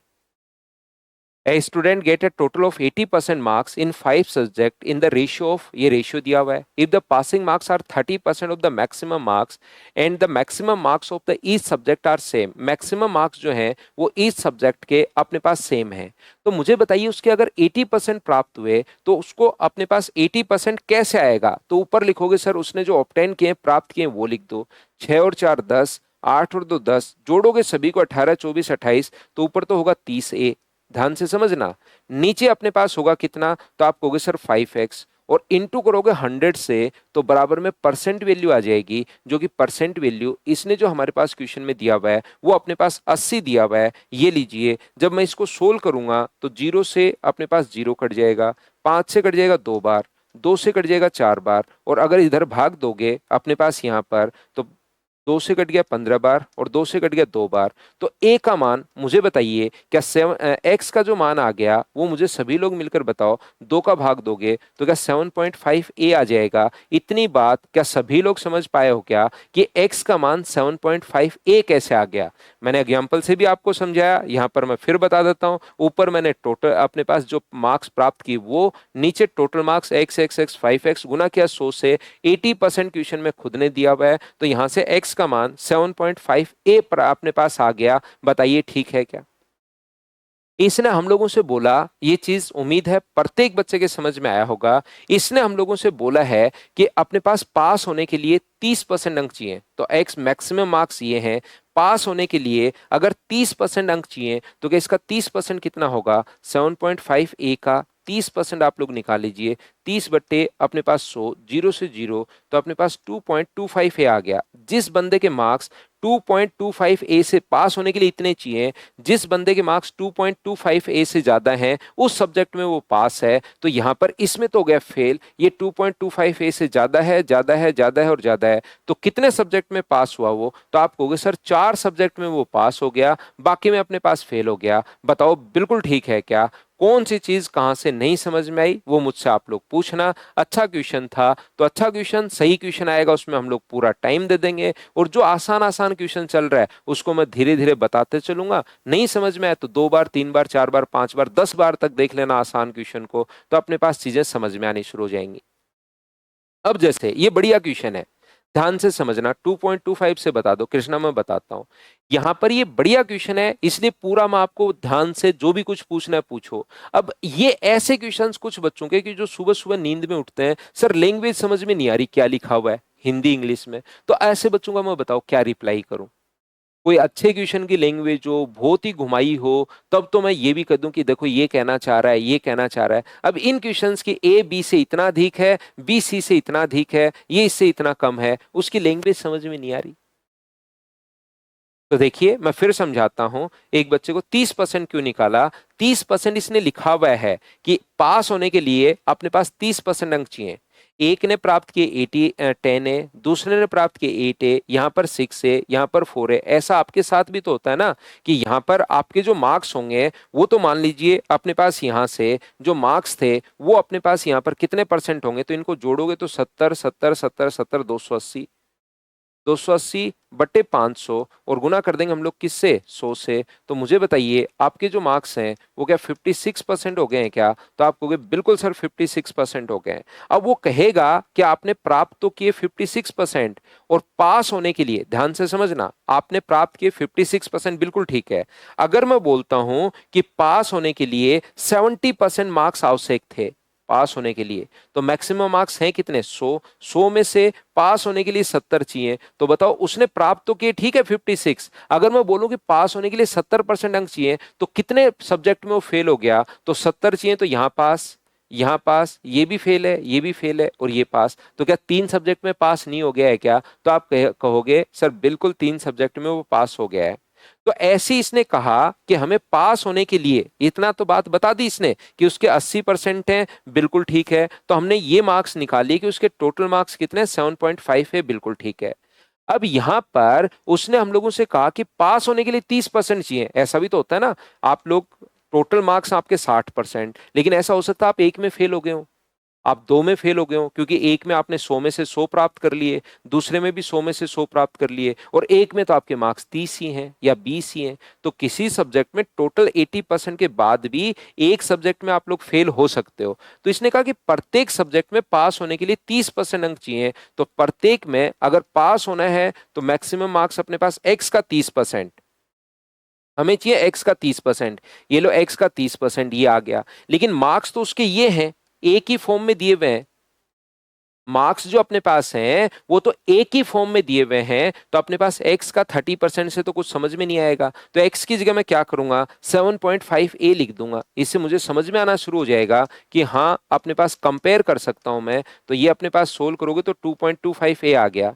A student get a total of 80% marks in 5 subject in the ratio of, ये रेशियो दिया हुआ है, if the passing marks are 30% of the maximum marks and the maximum marks of the each subject are same, maximum marks जो हैं वो each subject के अपने पास same है। तो मुझे बताइए उसके अगर 80% प्राप्त हुए तो उसको अपने पास 80% कैसे आएगा? तो ऊपर लिखोगे सर उसने जो ऑब्टेन किए, प्राप्त किए, वो लिख दो। 6 और 4 10, 8 और 2 10, जोड़ोगे सभी को 18 24 28, तो ऊपर तो होगा 30A। ध्यान से समझना, नीचे अपने पास होगा कितना, तो आप कहोगे सर 5x, और इंटू करोगे 100 से, तो बराबर में परसेंट वैल्यू आ जाएगी, जो कि परसेंट वैल्यू इसने जो हमारे पास क्वेश्चन में दिया हुआ है वो अपने पास 80 दिया हुआ है। ये लीजिए, जब मैं इसको सोल्व करूंगा तो 0 से अपने पास 0 कट जाएगा, 5 से कट जाएगा 2 बार, 2 से कट जाएगा 4 बार, और अगर इधर भाग दोगे अपने पास यहाँ पर, तो 2 से कट गया 15 बार, और 2 से कट गया 2 बार। तो ए का मान मुझे बताइए क्या एक्स का जो मान आ गया वो मुझे सभी लोग मिलकर बताओ, 2 का भाग दोगे तो क्या 7.5A आ जाएगा? इतनी बात क्या सभी लोग समझ पाए हो क्या कि एक्स का मान 7.5A कैसे आ गया? मैंने एग्जाम्पल से भी आपको समझाया, यहाँ पर मैं फिर बता देता हूँ। ऊपर मैंने टोटल अपने पास जो मार्क्स प्राप्त की वो, नीचे total marks x x x 5x गुना किया 100 से, 80% क्वेश्चन में खुद ने दिया हुआ है, तो यहां से x का मान 7.5A पर अपने पास आ गया। बताइए ठीक है क्या? इसने हम लोगों से बोला, ये चीज उम्मीद है प्रत्येक बच्चे के समझ में आया होगा, इसने हम लोगों से बोला है कि अपने पास पास होने के लिए 30% अंक चाहिए, तो एक्स मैक्सिमम मार्क्स ये हैं। पास होने के लिए अगर 30% अंक चाहिए तो क्या इसका 30% कितना होगा? 7.5A का 30% आप लोग निकाल लीजिए, 30 बट्टे अपने पास 100, 0 से 0, तो अपने पास 2.25A आ गया। जिस बंदे के मार्क्स 2.25A से पास होने के लिए इतने चाहिए, जिस बंदे के मार्क्स 2.25A से ज्यादा हैं उस सब्जेक्ट में वो पास है, तो यहां पर इसमें तो हो गया फेल। ये 2.25A से ज्यादा है, ज्यादा है, ज्यादा है और ज्यादा है, तो कितने सब्जेक्ट में पास हुआ वो? तो आप कहोगे सर 4 सब्जेक्ट में वो पास हो गया, बाकी में अपने पास फेल हो गया। बताओ बिल्कुल ठीक है क्या? कौन सी चीज कहां से नहीं समझ में आई वो मुझसे आप लोग पूछना। अच्छा क्वेश्चन था तो अच्छा क्वेश्चन, सही क्वेश्चन आएगा उसमें हम लोग पूरा टाइम दे देंगे, और जो आसान आसान क्वेश्चन चल रहा है उसको मैं धीरे धीरे बताते चलूंगा। नहीं समझ में आए तो 2 बार, 3 बार, 4 बार, 5 बार, 10 बार तक देख लेना आसान क्वेश्चन को, तो अपने पास चीजें समझ में आनी शुरू हो जाएंगी। अब जैसे ये बढ़िया क्वेश्चन है, ध्यान से समझना, 2.25 से बता दो कृष्णा, मैं बताता हूं। यहां पर ये बढ़िया क्वेश्चन है इसलिए पूरा मैं आपको ध्यान से जो भी कुछ पूछना है पूछो। अब ये ऐसे क्वेश्चंस कुछ बच्चों के कि जो सुबह सुबह नींद में उठते हैं, सर लैंग्वेज समझ में नहीं आ रही क्या लिखा हुआ है हिंदी इंग्लिश में, तो ऐसे बच्चों का मैं बताओ क्या रिप्लाई करूं? कोई अच्छे क्वेश्चन की लैंग्वेज हो, बहुत ही घुमाई हो, तब तो मैं ये भी कर दूं कि देखो ये कहना चाह रहा है, ये कहना चाह रहा है। अब इन क्वेश्चंस की ए बी से इतना अधिक है, बी सी से इतना अधिक है, ये इससे इतना कम है, उसकी लैंग्वेज समझ में नहीं आ रही। तो देखिए मैं फिर समझाता हूं, एक बच्चे को 30% क्यों निकाला? 30% इसने लिखा हुआ है कि पास होने के लिए अपने पास 30% अंक चाहिए। एक ने प्राप्त किए 10 है, दूसरे ने प्राप्त किए 8 है, यहाँ पर 6 है, यहाँ पर 4 है। ऐसा आपके साथ भी तो होता है ना कि यहाँ पर आपके जो मार्क्स होंगे वो तो मान लीजिए अपने पास यहाँ से जो मार्क्स थे वो अपने पास यहाँ पर कितने परसेंट होंगे, तो इनको जोड़ोगे तो 70 70 70 70 280, 280 बट्टे 500 और गुना कर देंगे हम लोग किससे, 100 से। तो मुझे बताइए आपके जो मार्क्स हैं वो क्या 56% हो गए हैं क्या? तो आप कहोगे बिल्कुल सर 56% हो गए हैं। अब वो कहेगा कि आपने प्राप्त तो किए 56% और पास होने के लिए, ध्यान से समझना, आपने प्राप्त किए 56%, बिल्कुल ठीक है। अगर मैं बोलता हूं कि पास होने के लिए 70% मार्क्स आवश्यक थे, पास होने के लिए, तो मैक्सिमम मार्क्स हैं कितने, 100। 100 में से पास होने के लिए 70 चाहिए। तो बताओ उसने प्राप्त तो किए ठीक है 56, अगर मैं बोलूं कि पास होने के लिए 70% अंक चाहिए तो कितने सब्जेक्ट में वो फेल हो गया? तो 70 चाहिए, तो यहां पास, यहां पास, ये भी फेल है, ये भी फेल है और ये पास। तो क्या 3 सब्जेक्ट में पास नहीं हो गया है क्या? तो आप कहोगे सर बिल्कुल 3 सब्जेक्ट में वो पास हो गया है। तो ऐसे ही इसने कहा कि हमें पास होने के लिए, इतना तो बात बता दी इसने कि उसके 80% हैं, बिल्कुल ठीक है। तो हमने ये मार्क्स निकाल लिए कि उसके टोटल मार्क्स कितने, 7.5 है, बिल्कुल ठीक है। अब यहां पर उसने हम लोगों से कहा कि पास होने के लिए 30% चाहिए। ऐसा भी तो होता है ना, आप लोग टोटल मार्क्स आपके 60%, लेकिन ऐसा हो सकता है आप एक में फेल हो गए हो, आप दो में फेल हो गए हो, क्योंकि एक में आपने 100 में से 100 प्राप्त कर लिए, दूसरे में भी 100 में से 100 प्राप्त कर लिए, और एक में तो आपके मार्क्स 30 ही हैं या 20 ही हैं। तो किसी सब्जेक्ट में टोटल 80% के बाद भी एक सब्जेक्ट में आप लोग फेल हो सकते हो। तो इसने कहा कि प्रत्येक सब्जेक्ट में पास होने के लिए 30% अंक चाहिए। तो प्रत्येक में अगर पास होना है तो मैक्सिमम मार्क्स अपने पास एक्स का 30%, हमें चाहिए एक्स का 30%। ये लो एक्स का 30%, ये आ गया। लेकिन मार्क्स तो उसके ये हैं, एक ही फॉर्म में दिए हुए हैं, मार्क्स जो अपने पास हैं वो तो एक ही फॉर्म में दिए हुए हैं। तो अपने पास x का 30% से तो कुछ समझ में नहीं आएगा। तो x की जगह मैं क्या करूंगा, 7.5a लिख दूंगा। इससे मुझे समझ में आना शुरू हो जाएगा कि हाँ अपने पास कंपेयर कर सकता हूं मैं। तो ये अपने पास सोल्व करोगे तो 2.25a आ गया।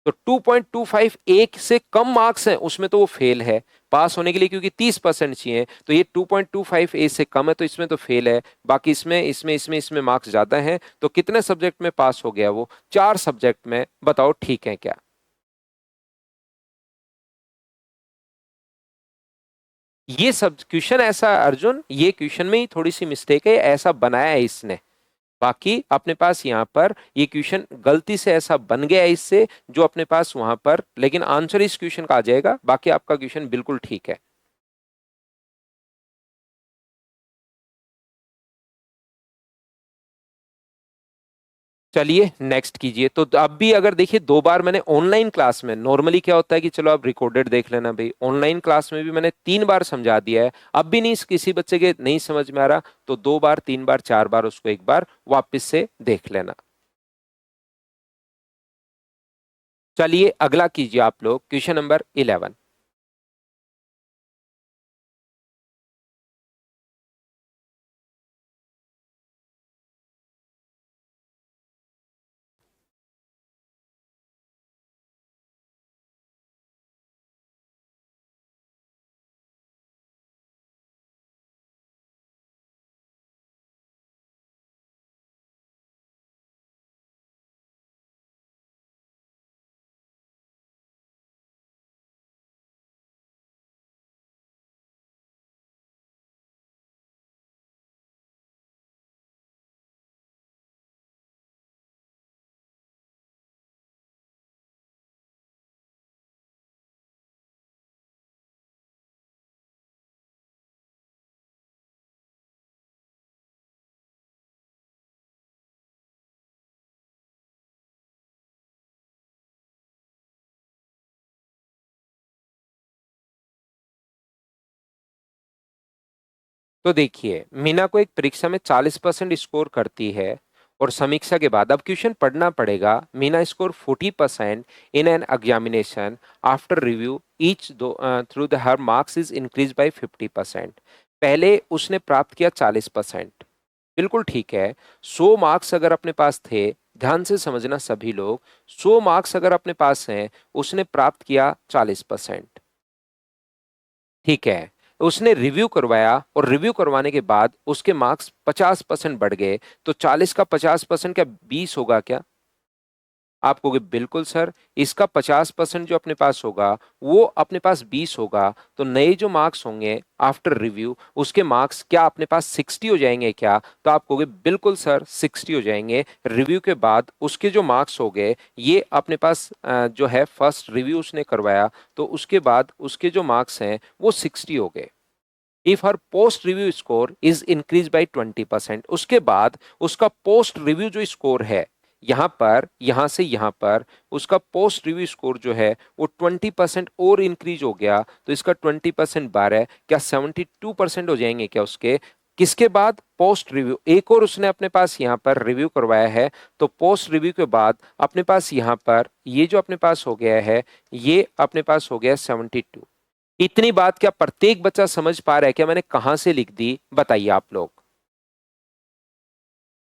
तो 2.25 एक से कम मार्क्स हैं उसमें तो वो फेल है पास होने के लिए, क्योंकि 30% चाहिए। तो ये 2.25 ए से कम है तो इसमें तो फेल है। बाकी इसमें मार्क्स ज्यादा हैं। तो कितने सब्जेक्ट में पास हो गया वो, 4 सब्जेक्ट में। बताओ ठीक है क्या? ये सब क्वेश्चन ऐसा अर्जुन, ये क्वेश्चन में ही थोड़ी सी मिस्टेक है, ऐसा बनाया है इसने। बाकी अपने पास यहाँ पर ये क्वेश्चन गलती से ऐसा बन गया है इससे, जो अपने पास वहां पर, लेकिन आंसर इस क्वेश्चन का आ जाएगा। बाकी आपका क्वेश्चन बिल्कुल ठीक है। चलिए नेक्स्ट कीजिए। तो अब भी अगर देखिए, 2 बार मैंने ऑनलाइन क्लास में, नॉर्मली क्या होता है कि चलो आप रिकॉर्डेड देख लेना भाई, ऑनलाइन क्लास में भी मैंने 3 बार समझा दिया है, अब भी नहीं किसी बच्चे के नहीं समझ में आ रहा तो 2 बार, 3 बार, 4 बार उसको एक बार वापस से देख लेना। चलिए अगला कीजिए आप लोग, क्वेश्चन नंबर 11। तो देखिए, मीना को एक परीक्षा में 40% स्कोर करती है और समीक्षा के बाद अब क्वेश्चन पढ़ना पड़ेगा। Meena score 40% in an examination, after review each do through the her marks is increase by 50%। पहले उसने प्राप्त किया 40%, बिल्कुल ठीक है। 100 मार्क्स अगर अपने पास थे, ध्यान से समझना सभी लोग, 100 मार्क्स अगर अपने पास हैं, उसने प्राप्त किया 40%, ठीक है। उसने रिव्यू करवाया और रिव्यू करवाने के बाद उसके मार्क्स 50% बढ़ गए। तो 40 का 50% क्या 20 होगा क्या? आप कहोगे बिल्कुल सर, इसका 50% जो अपने पास होगा वो अपने पास 20 होगा, तो नए जो मार्क्स होंगे आफ्टर रिव्यू उसके मार्क्स क्या अपने पास 60 हो जाएंगे क्या? तो आप कहोगे बिल्कुल सर 60 हो जाएंगे। रिव्यू के बाद उसके जो मार्क्स हो गए ये अपने पास जो है फर्स्ट रिव्यू उसने करवाया तो उसके बाद उसके जो मार्क्स हैं वो 60 हो गए। If her post review score is increase by 20%, उसके बाद उसका पोस्ट रिव्यू जो स्कोर है यहां पर, यहां से यहां पर उसका पोस्ट रिव्यू स्कोर जो है वो 20% और इंक्रीज हो गया, तो इसका 20% 12, क्या 72% हो जाएंगे क्या उसके? किसके बाद? Post review. एक और उसने अपने पास यहां पर रिव्यू करवाया है, तो पोस्ट रिव्यू के बाद अपने पास यहां पर ये जो अपने पास हो गया है ये अपने पास हो गया 72। इतनी बात क्या प्रत्येक बच्चा समझ पा रहा है? क्या मैंने कहां से लिख दी बताइए आप लोग,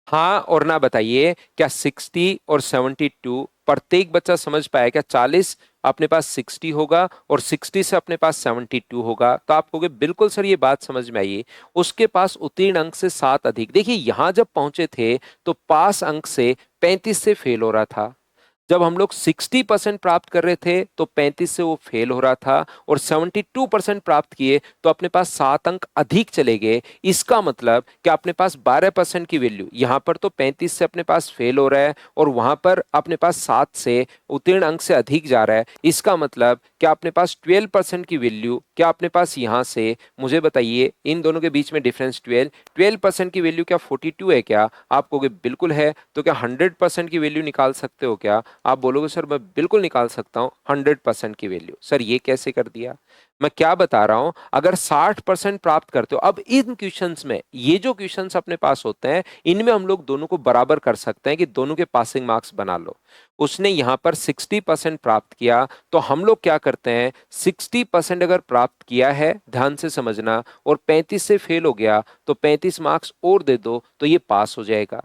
हाँ और ना बताइए। क्या 60 और 72 प्रत्येक बच्चा समझ पाया? क्या 40 अपने पास 60 होगा और 60 से अपने पास 72 होगा? तो आप कहोगे बिल्कुल सर ये बात समझ में आई। उसके पास उत्तीर्ण अंक से 7 अधिक। देखिए यहां जब पहुंचे थे तो पास अंक से 35 से फेल हो रहा था। जब हम लोग 60% प्राप्त कर रहे थे तो 35 से वो फेल हो रहा था, और 72% प्राप्त किए तो अपने पास 7 अंक अधिक चले गए। इसका मतलब कि अपने पास 12% की वैल्यू, यहां पर तो 35 से अपने पास फेल हो रहा है और वहां पर अपने पास 7 से उत्तीर्ण अंक से अधिक जा रहा है। इसका मतलब क्या अपने पास 12% की वैल्यू, क्या अपने पास यहां से, मुझे बताइए इन दोनों के बीच में डिफरेंस 12% की वैल्यू क्या 42 है क्या? आप कहोगे बिल्कुल है। तो क्या 100% की वैल्यू निकाल सकते हो क्या? आप बोलोगे सर मैं बिल्कुल निकाल सकता हूं 100% की वैल्यू। सर ये कैसे कर दिया? मैं क्या बता रहा हूं, अगर 60% प्राप्त करते हो, अब इन क्वेश्चंस में ये जो क्वेश्चंस अपने पास होते हैं इनमें हम लोग दोनों को बराबर कर सकते हैं कि दोनों के पासिंग मार्क्स बना लो। उसने यहां पर 60% प्राप्त किया तो हम लोग क्या करते हैं, 60% अगर प्राप्त किया है, ध्यान से समझना, और 35 से फेल हो गया तो 35 मार्क्स और दे दो तो ये पास हो जाएगा।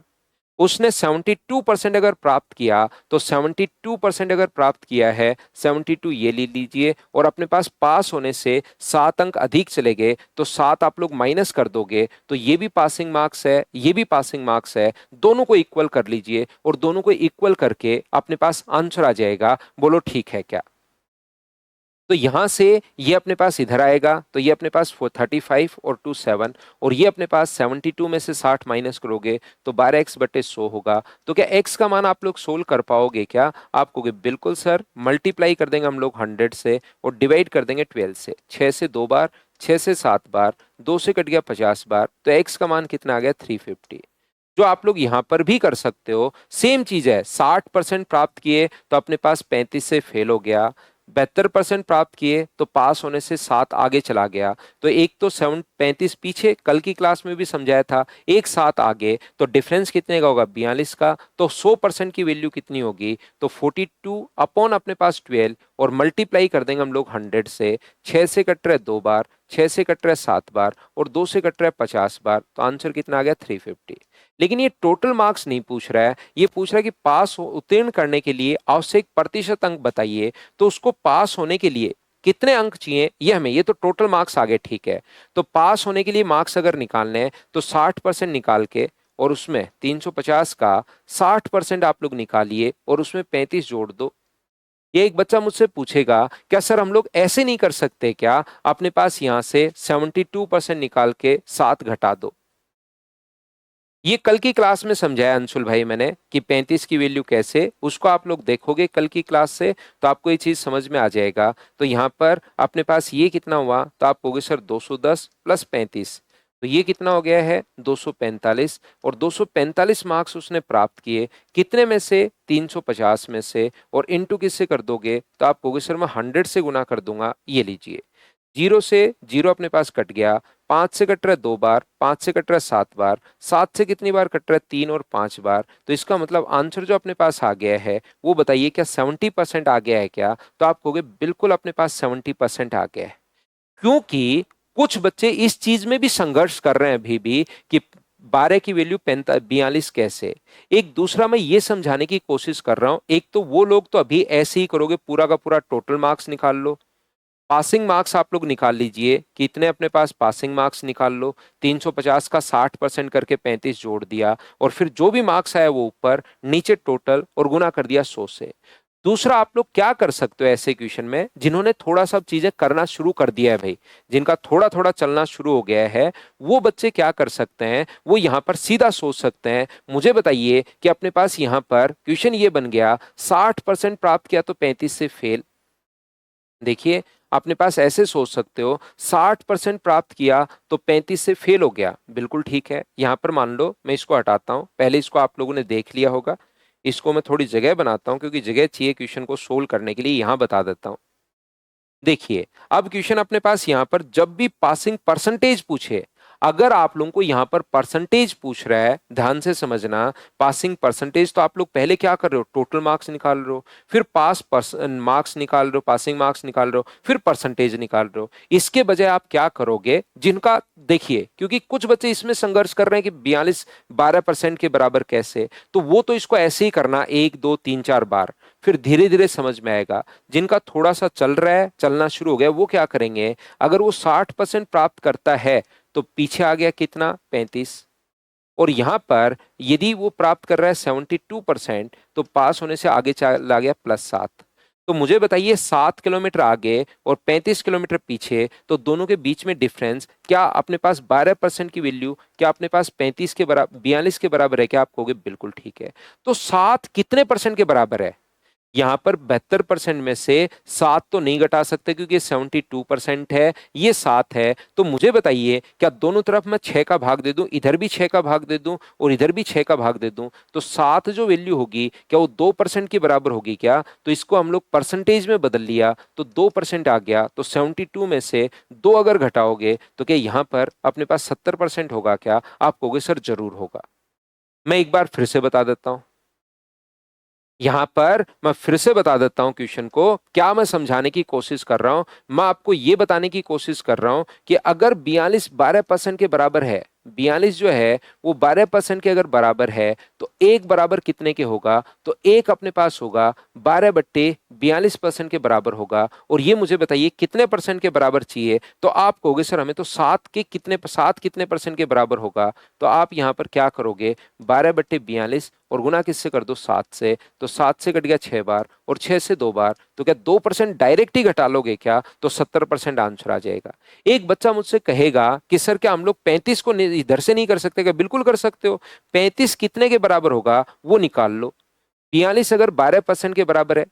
उसने 72% अगर प्राप्त किया तो 72% अगर प्राप्त किया है, 72 ये ले लीजिए, और अपने पास पास होने से 7 अंक अधिक चले गए तो 7 आप लोग माइनस कर दोगे तो ये भी पासिंग मार्क्स है, ये भी पासिंग मार्क्स है। दोनों को इक्वल कर लीजिए और दोनों को इक्वल करके अपने पास आंसर आ जाएगा। बोलो ठीक है क्या? तो यहां से ये अपने पास इधर आएगा तो ये अपने पास 35 और 2 7, और ये अपने पास 72 में से 60 माइनस करोगे तो 12x/100 होगा। तो क्या x का मान आप लोग सोल्व कर पाओगे क्या? आप कहोगे बिल्कुल सर। मल्टीप्लाई कर देंगे हम लोग 100 से और डिवाइड कर देंगे 12 से। 6 से 2 बार, 6 से 7 बार, 2 से कट गया 50 बार, तो x का मान कितना आ गया 350। जो आप लोग यहां पर भी कर सकते हो, सेम चीज है। 60% प्राप्त किए तो अपने पास 35 से फेल हो गया, 72% प्राप्त किए तो पास होने से 7 आगे चला गया। तो एक तो 35 पीछे कल की क्लास में भी समझाया था, एक 7 आगे, तो डिफरेंस कितने का होगा 42 का। तो 100% की वैल्यू कितनी होगी? तो 42 अपॉन अपने पास 12 और मल्टीप्लाई कर देंगे हम लोग 100 से। 6 से कट रहे 2 बार, 6 से कट रहे 7 बार और 2 से कट रहे 50 बार, तो आंसर कितना आ गया 350। लेकिन ये टोटल मार्क्स नहीं पूछ रहा है, ये पूछ रहा है कि पास उत्तीर्ण करने के लिए आवश्यक प्रतिशत अंक बताइए। तो उसको पास होने के लिए कितने अंक चाहिए ये हमें, ये तो टोटल मार्क्स आ गए, ठीक है। तो पास होने के लिए मार्क्स अगर निकालने हैं तो 60% निकाल के और उसमें 350 का 60% आप लोग निकालिए और उसमें 35 जोड़ दो। ये एक बच्चा मुझसे पूछेगा क्या सर हम लोग ऐसे नहीं कर सकते क्या, अपने पास यहां से 72% निकाल के 7 घटा दो। ये कल की क्लास में समझाया अंशुल भाई मैंने कि 35 की वैल्यू कैसे, उसको आप लोग देखोगे कल की क्लास से तो आपको ये चीज समझ में आ जाएगा। तो यहाँ पर अपने पास ये कितना हुआ, तो आप कहोगे सर 210 प्लस 35, तो ये कितना हो गया है 245, और 245 मार्क्स उसने प्राप्त किए कितने में से, 350 में से, और इनटू किससे कर दोगे, तो आप कहोगे सर मैं 100 से गुना कर दूंगा। ये लीजिए, जीरो से जीरो अपने पास कट गया, 5 से कट रहा है 2 बार, 5 से कट रहा है 7 बार, 7 से कितनी बार कट रहा है 3 और 5 बार। तो इसका मतलब आंसर जो अपने पास आ गया है वो बताइए क्या 70% आ गया है क्या? तो आप कहोगे बिल्कुल अपने पास 70% आ गया है। क्योंकि कुछ बच्चे इस चीज में भी संघर्ष कर रहे हैं अभी भी कि 12 की वैल्यू 42 कैसे। एक दूसरा मैं ये समझाने की कोशिश कर रहा हूं, एक तो वो लोग तो अभी ऐसे ही करोगे, पूरा का पूरा टोटल मार्क्स निकाल लो, पासिंग मार्क्स आप लोग निकाल लीजिए, कितने अपने पास पासिंग मार्क्स निकाल लो। 350 का 60% करके 35 जोड़ दिया, और फिर जो भी मार्क्स आया वो ऊपर, नीचे टोटल, और गुना कर दिया 100 से। दूसरा आप लोग क्या कर सकते हो ऐसे क्वेश्चन में, जिन्होंने थोड़ा सा चीजें करना शुरू कर दिया है भाई, जिनका थोड़ा थोड़ा चलना शुरू हो गया है, वो बच्चे क्या कर सकते हैं, वो यहां पर सीधा सोच सकते हैं। मुझे बताइए कि अपने पास यहां पर क्वेश्चन ये बन गया, 60% प्राप्त किया तो 35 से फेल। देखिए, अपने पास ऐसे सोच सकते हो, 60% प्राप्त किया तो 35 से फेल हो गया, बिल्कुल ठीक है। यहां पर मान लो मैं इसको हटाता हूं, पहले इसको आप लोगों ने देख लिया होगा, इसको मैं थोड़ी जगह बनाता हूं क्योंकि जगह चाहिए क्वेश्चन को सोल्व करने के लिए, यहां बता देता हूं। देखिए, अब क्वेश्चन अपने पास यहां पर जब भी पासिंग परसेंटेज पूछे, अगर आप लोगों को यहां पर परसेंटेज पूछ रहा है, ध्यान से समझना, पासिंग परसेंटेज, तो आप लोग पहले क्या कर रहे हो, टोटल मार्क्स निकाल रहे हो, फिर पास मार्क्स निकाल रहे हो, पासिंग मार्क्स निकाल रहे हो, फिर परसेंटेज निकाल रहे हो। इसके बजाय आप क्या करोगे, जिनका, देखिए, क्योंकि कुछ बच्चे इसमें संघर्ष कर रहे हैं कि 42-12% के बराबर कैसे, तो वो तो इसको ऐसे ही करना 1 2 3 4 बार, फिर धीरे धीरे समझ में आएगा। जिनका थोड़ा सा चल रहा है, चलना शुरू हो गया, वो क्या करेंगे, अगर वो 60% प्राप्त करता है तो पीछे आ गया कितना, 35, और यहां पर यदि वो प्राप्त कर रहा है 72%, तो पास होने से आगे चला गया +7। तो मुझे बताइए, 7 किलोमीटर आगे और 35 किलोमीटर पीछे, तो दोनों के बीच में डिफरेंस क्या अपने पास 12% की वैल्यू, क्या अपने पास 35 के बराबर, 42 के बराबर है क्या, आप कहोगे बिल्कुल ठीक है। तो 7 कितने परसेंट के बराबर है, यहां पर 72% में से 7 तो नहीं घटा सकते क्योंकि 72% है, ये 7 है। तो मुझे बताइए, क्या दोनों तरफ मैं 6 का भाग दे दूं, इधर भी 6 का भाग दे दूं और इधर भी 6 का भाग दे दूं, तो 7 जो वैल्यू होगी, क्या वो 2% के बराबर होगी क्या, तो इसको हम लोग परसेंटेज में बदल लिया तो 2% आ गया। तो 72 में से 2 अगर घटाओगे तो क्या यहां पर अपने पास 70% होगा क्या, आप कहोगे सर जरूर होगा। मैं एक बार फिर से बता देता हूं, यहां पर मैं फिर से बता देता हूं क्वेश्चन को, क्या मैं समझाने की कोशिश कर रहा हूं, मैं आपको यह बताने की कोशिश कर रहा हूं कि अगर 42 12% के बराबर है, 42 जो है वो 12% के अगर बराबर है, तो एक बराबर कितने के होगा, तो एक अपने पास होगा 12/42% के बराबर होगा। और ये मुझे बताइए कितने परसेंट के बराबर चाहिए, तो आप कहोगे सर हमें तो 7 कितने परसेंट के बराबर होगा, तो आप यहां पर क्या करोगे, 12/42 और गुना किससे कर दो, 7 से, तो 7 से कट गया 6 बार और 6 से 2 बार, तो क्या 2% डायरेक्ट ही घटा लोगे क्या, तो 70% आंसर आ जाएगा। एक बच्चा मुझसे कहेगा कि सर क्या हम लोग 35 को इधर से नहीं कर सकते क्या, बिल्कुल कर सकते हो। 35 कितने के बराबर होगा वो निकाल लो। 42 अगर 12% के बराबर है,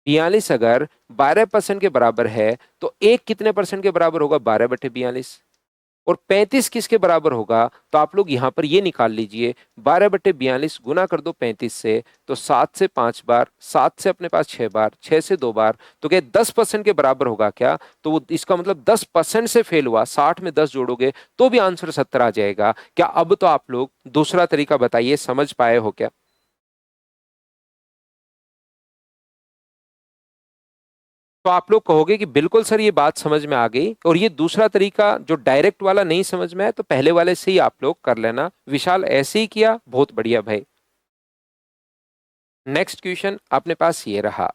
42 अगर 12% के बराबर है, तो एक कितने परसेंट के बराबर होगा, 12/42, और 35 किसके बराबर होगा, तो आप लोग यहां पर ये निकाल लीजिए, 12/42 गुना कर दो 35 से, तो 7 से 5 बार, 7 से अपने पास 6 बार, 6 से 2 बार, तो क्या 10% के बराबर होगा क्या, तो वो इसका मतलब 10% से फेल हुआ, 60 में 10 जोड़ोगे तो भी आंसर 70 आ जाएगा क्या। अब तो आप लोग दूसरा तरीका बताइए, समझ पाए हो क्या। तो आप लोग कहोगे कि बिल्कुल सर ये बात समझ में आ गई, और ये दूसरा तरीका जो डायरेक्ट वाला नहीं समझ में आया तो पहले वाले से ही आप लोग कर लेना। विशाल ऐसे ही किया, बहुत बढ़िया भाई। नेक्स्ट क्वेश्चन अपने पास ये रहा,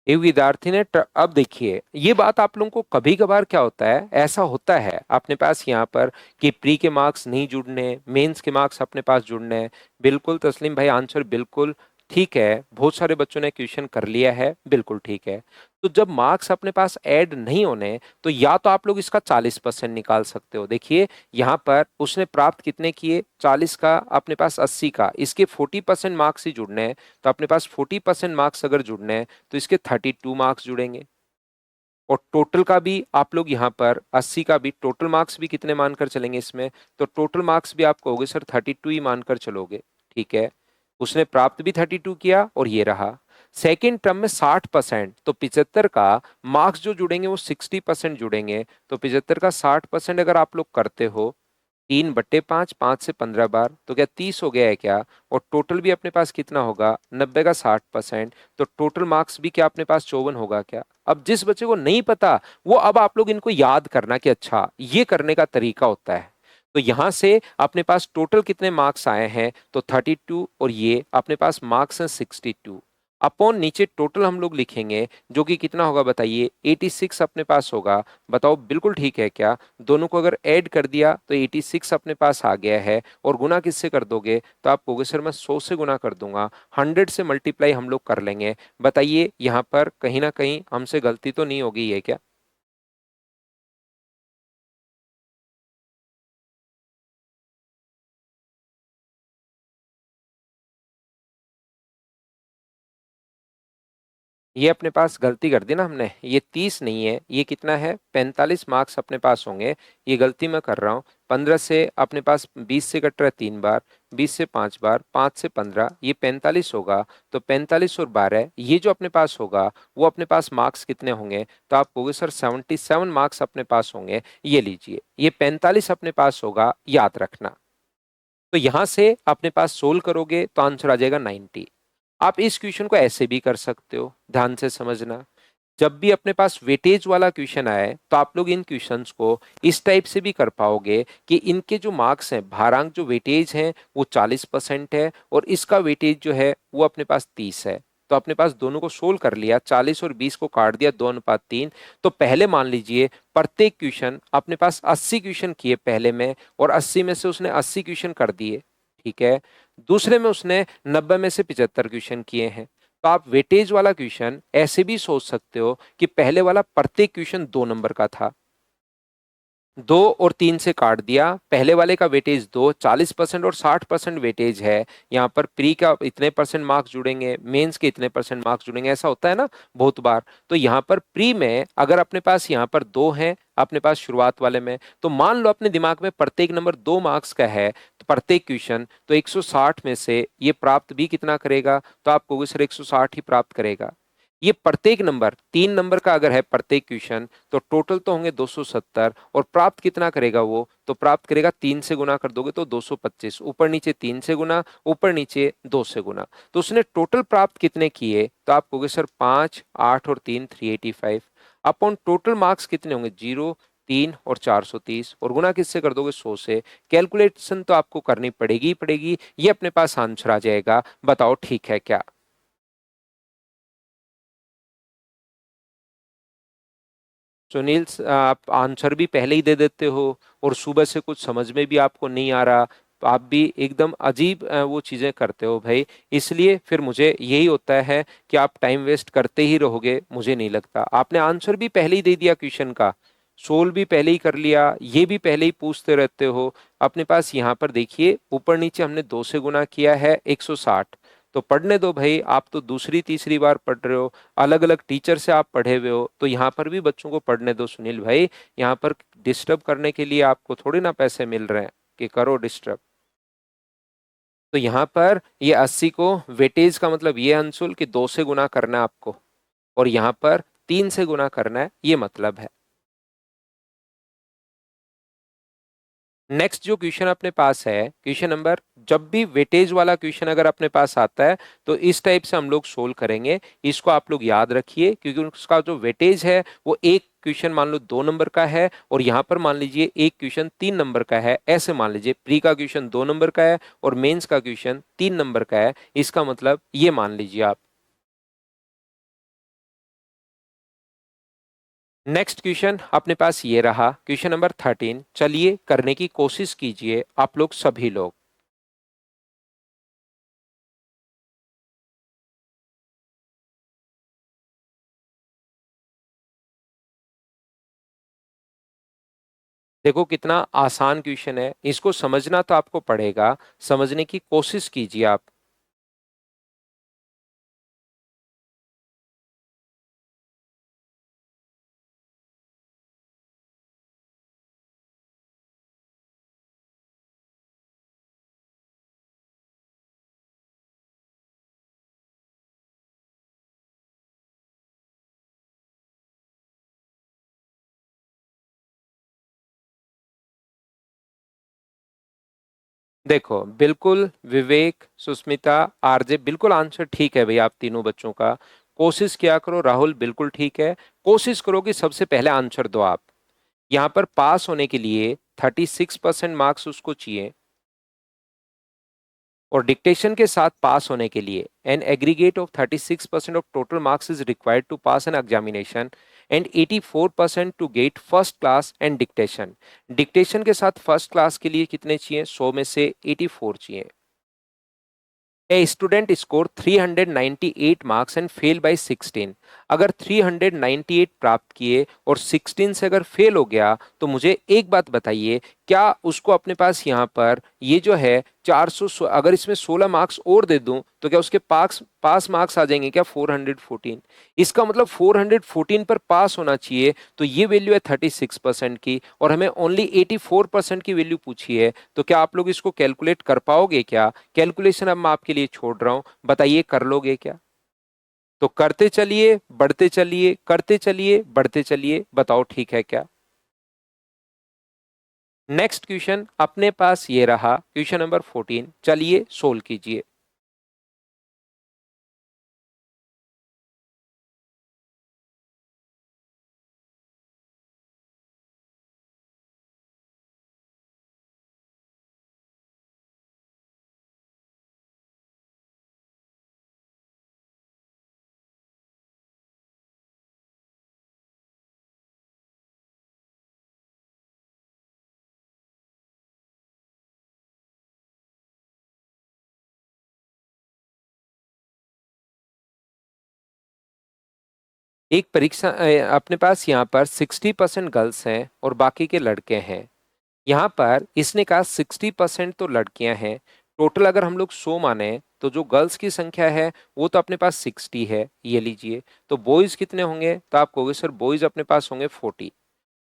एक विद्यार्थी ने अब देखिए, ये बात आप लोगों को कभी कभार क्या होता है, ऐसा होता है अपने पास यहाँ पर कि प्री के मार्क्स नहीं जुड़ने, मेंस के मार्क्स अपने पास जुड़ने हैं। बिल्कुल तस्लीम भाई, आंसर बिल्कुल ठीक है, बहुत सारे बच्चों ने क्वेश्चन कर लिया है, बिल्कुल ठीक है। तो जब मार्क्स अपने पास ऐड नहीं होने, तो या तो आप लोग इसका 40% निकाल सकते हो। देखिए यहाँ पर उसने प्राप्त कितने किए, 40 का, अपने पास 80 का, इसके 40% मार्क्स ही जुड़ने हैं। तो अपने पास 40% मार्क्स अगर जुड़ने हैं तो इसके 32 मार्क्स जुड़ेंगे। और टोटल का भी आप लोग यहाँ पर 80 का भी टोटल मार्क्स भी कितने मानकर चलेंगे इसमें, तो टोटल मार्क्स भी आप कहोगे सर 32 ही मानकर चलोगे। ठीक है, उसने प्राप्त भी 32 किया और ये रहा। सेकेंड टर्म में 60%, तो 75 का मार्क्स जो जुड़ेंगे वो 60% जुड़ेंगे। तो 75 का 60% अगर आप लोग करते हो 3/5, 5 से 15 बार, तो क्या 30 हो गया है क्या। और टोटल भी अपने पास कितना होगा, 90 का 60%, तो टोटल मार्क्स भी क्या अपने पास 54 होगा क्या। अब जिस बच्चे को नहीं पता वो, अब आप लोग इनको याद करना कि अच्छा ये करने का तरीका होता है। तो यहां से अपने पास टोटल कितने मार्क्स आए हैं, तो 32, और ये अपने पास मार्क्स हैं 62। अपॉन नीचे टोटल हम लोग लिखेंगे, जो कि कितना होगा बताइए, 86 अपने पास होगा। बताओ बिल्कुल ठीक है क्या। दोनों को अगर ऐड कर दिया तो 86 अपने पास आ गया है। और गुना किससे कर दोगे, तो आप कहोगे सर मैं 100 से गुना कर दूंगा, 100 से मल्टीप्लाई हम लोग कर लेंगे। बताइए यहाँ पर कहीं ना कहीं हमसे गलती तो नहीं होगी है क्या। ये अपने पास गलती कर दी ना हमने, ये 30 नहीं है, ये कितना है, 45 मार्क्स अपने पास होंगे। ये गलती मैं कर रहा हूँ। 15 से अपने पास 20 से कट रहा है 3 बार, 20 से 5 बार, 5 से 15, ये 45 होगा। तो 45 और 12, ये जो अपने पास होगा वो अपने पास मार्क्स कितने होंगे, तो आप कहोगे सर 77 मार्क्स अपने पास होंगे। ये लीजिए, ये 45 अपने पास होगा, याद रखना। तो यहां से अपने पास सोल्व करोगे तो आंसर आ जाएगा 90। आप इस क्वेश्चन को ऐसे भी कर सकते हो, ध्यान से समझना। जब भी अपने पास वेटेज वाला क्वेश्चन आए तो आप लोग इन क्वेश्चंस को इस टाइप से भी कर पाओगे कि इनके जो मार्क्स हैं, भारांक जो वेटेज हैं वो 40% है, और इसका वेटेज जो है वो अपने पास 30 है। तो अपने पास दोनों को सोल्व कर लिया, 40 और 20 को काट दिया 2:3। तो पहले मान लीजिए प्रत्येक क्वेश्चन अपने पास 80 क्वेश्चन किए पहले में, और 80 में से उसने 80 क्वेश्चन कर दिए। ठीक है, दूसरे में उसने 90 में से 75 क्वेश्चन किए हैं। तो आप वेटेज वाला क्वेश्चन ऐसे भी सोच सकते हो कि पहले वाला प्रत्येक क्वेश्चन 2 नंबर का था, 2 और 3 से काट दिया, पहले वाले का वेटेज 2, 40% और 60% वेटेज है। यहाँ पर प्री का इतने परसेंट मार्क्स जुड़ेंगे, मेंस के इतने परसेंट मार्क्स जुड़ेंगे, ऐसा होता है ना बहुत बार। तो यहाँ पर प्री में अगर अपने पास यहाँ पर 2 हैं अपने पास शुरुआत वाले में, तो मान लो अपने दिमाग में प्रत्येक नंबर 2 मार्क्स का है, तो प्रत्येक क्वेश्चन, तो 160 में से ये प्राप्त भी कितना करेगा, तो आप कहोगे सर 160 ही प्राप्त करेगा। ये प्रत्येक नंबर 3 नंबर का अगर है प्रत्येक क्वेश्चन, तो टोटल तो होंगे 270, और प्राप्त कितना करेगा वो, तो प्राप्त करेगा 3 से गुना कर दोगे तो 225, ऊपर नीचे 3 से गुना, ऊपर नीचे 2 से गुना। तो उसने टोटल प्राप्त कितने किए, तो आप कहोगे सर 5, 8 और 3 385, अपॉन टोटल मार्क्स कितने होंगे 0, 3 और 430, और गुना किससे कर दोगे 100 से। कैलकुलेशन तो आपको करनी पड़ेगी ही पड़ेगी, ये अपने पास आंसर आ जाएगा। बताओ ठीक है क्या। सुनील आप आंसर भी पहले ही दे देते हो, और सुबह से कुछ समझ में भी आपको नहीं आ रहा, तो आप भी एकदम अजीब वो चीजें करते हो भाई। इसलिए फिर मुझे यही होता है कि आप टाइम वेस्ट करते ही रहोगे, मुझे नहीं लगता। आपने आंसर भी पहले ही दे दिया क्वेश्चन का, सोल्व भी पहले ही कर लिया, ये भी पहले ही पूछते रहते हो। अपने पास यहाँ पर देखिए ऊपर नीचे हमने 2 से गुना किया है 160। तो पढ़ने दो भाई, आप तो दूसरी तीसरी बार पढ़ रहे हो, अलग अलग टीचर से आप पढ़े हुए हो, तो यहाँ पर भी बच्चों को पढ़ने दो सुनील भाई। यहाँ पर डिस्टर्ब करने के लिए आपको थोड़ी ना पैसे मिल रहे हैं कि करो डिस्टर्ब। तो यहाँ पर ये 80 को वेटेज का मतलब ये अंशुल कि 2 से गुना करना है आपको, और यहाँ पर 3 से गुना करना है, ये मतलब है। नेक्स्ट जो क्वेश्चन अपने पास है, क्वेश्चन नंबर, जब भी वेटेज वाला क्वेश्चन अगर अपने पास आता है तो इस टाइप से हम लोग सोल्व करेंगे। इसको आप लोग याद रखिए, क्योंकि उसका जो वेटेज है वो एक क्वेश्चन मान लो 2 नंबर का है, और यहाँ पर मान लीजिए एक क्वेश्चन 3 नंबर का है। ऐसे मान लीजिए प्री का क्वेश्चन 2 नंबर का है और मेंस का क्वेश्चन 3 नंबर का है, इसका मतलब ये मान लीजिए आप। नेक्स्ट क्वेश्चन अपने पास ये रहा, क्वेश्चन नंबर 13। चलिए करने की कोशिश कीजिए आप लोग सभी लोग। देखो कितना आसान क्वेश्चन है, इसको समझना तो आपको पड़ेगा, समझने की कोशिश कीजिए आप। देखो बिल्कुल विवेक, सुस्मिता, आरजे, बिल्कुल आंसर ठीक है भाई आप तीनों बच्चों का। कोशिश किया करो, राहुल बिल्कुल ठीक है। कोशिश करो कि सबसे पहले आंसर दो आप। यहाँ पर पास होने के लिए 36% मार्क्स उसको चाहिए, और डिक्टेशन के साथ पास होने के लिए an aggregate of 36% of total marks is required to pass an examination and 84% to get first class and dictation. Dictation के साथ फर्स्ट क्लास के लिए कितने चाहिए? 100 में से 84 चाहिए। A student score 398 marks and fail by 16। अगर 398 प्राप्त किए और 16 से अगर फेल हो गया तो मुझे एक बात बताइए, क्या उसको अपने पास यहाँ पर ये जो है 400, अगर इसमें 16 मार्क्स और दे दूं तो क्या उसके पास पास मार्क्स आ जाएंगे क्या? 414। इसका मतलब 414 पर पास होना चाहिए, तो ये वैल्यू है 36% की, और हमें ओनली 84% की वैल्यू पूछी है। तो क्या आप लोग इसको कैलकुलेट कर पाओगे क्या? कैलकुलेशन अब मैं आपके लिए छोड़ रहा हूं, बताइए कर लोगे क्या? तो करते चलिए, बढ़ते चलिए, करते चलिए, बढ़ते चलिए, बताओ ठीक है क्या? नेक्स्ट क्वेश्चन अपने पास ये रहा, क्वेश्चन नंबर 14, चलिए सोल्व कीजिए। एक परीक्षा अपने पास यहाँ पर 60% गर्ल्स हैं और बाकी के लड़के हैं। यहाँ पर इसने कहा 60% तो लड़कियां हैं। टोटल अगर हम लोग 100 माने तो जो गर्ल्स की संख्या है वो तो अपने पास 60 है, ये लीजिए। तो बॉयज कितने होंगे? तो आप कहोगे सर बॉयज अपने पास होंगे 40।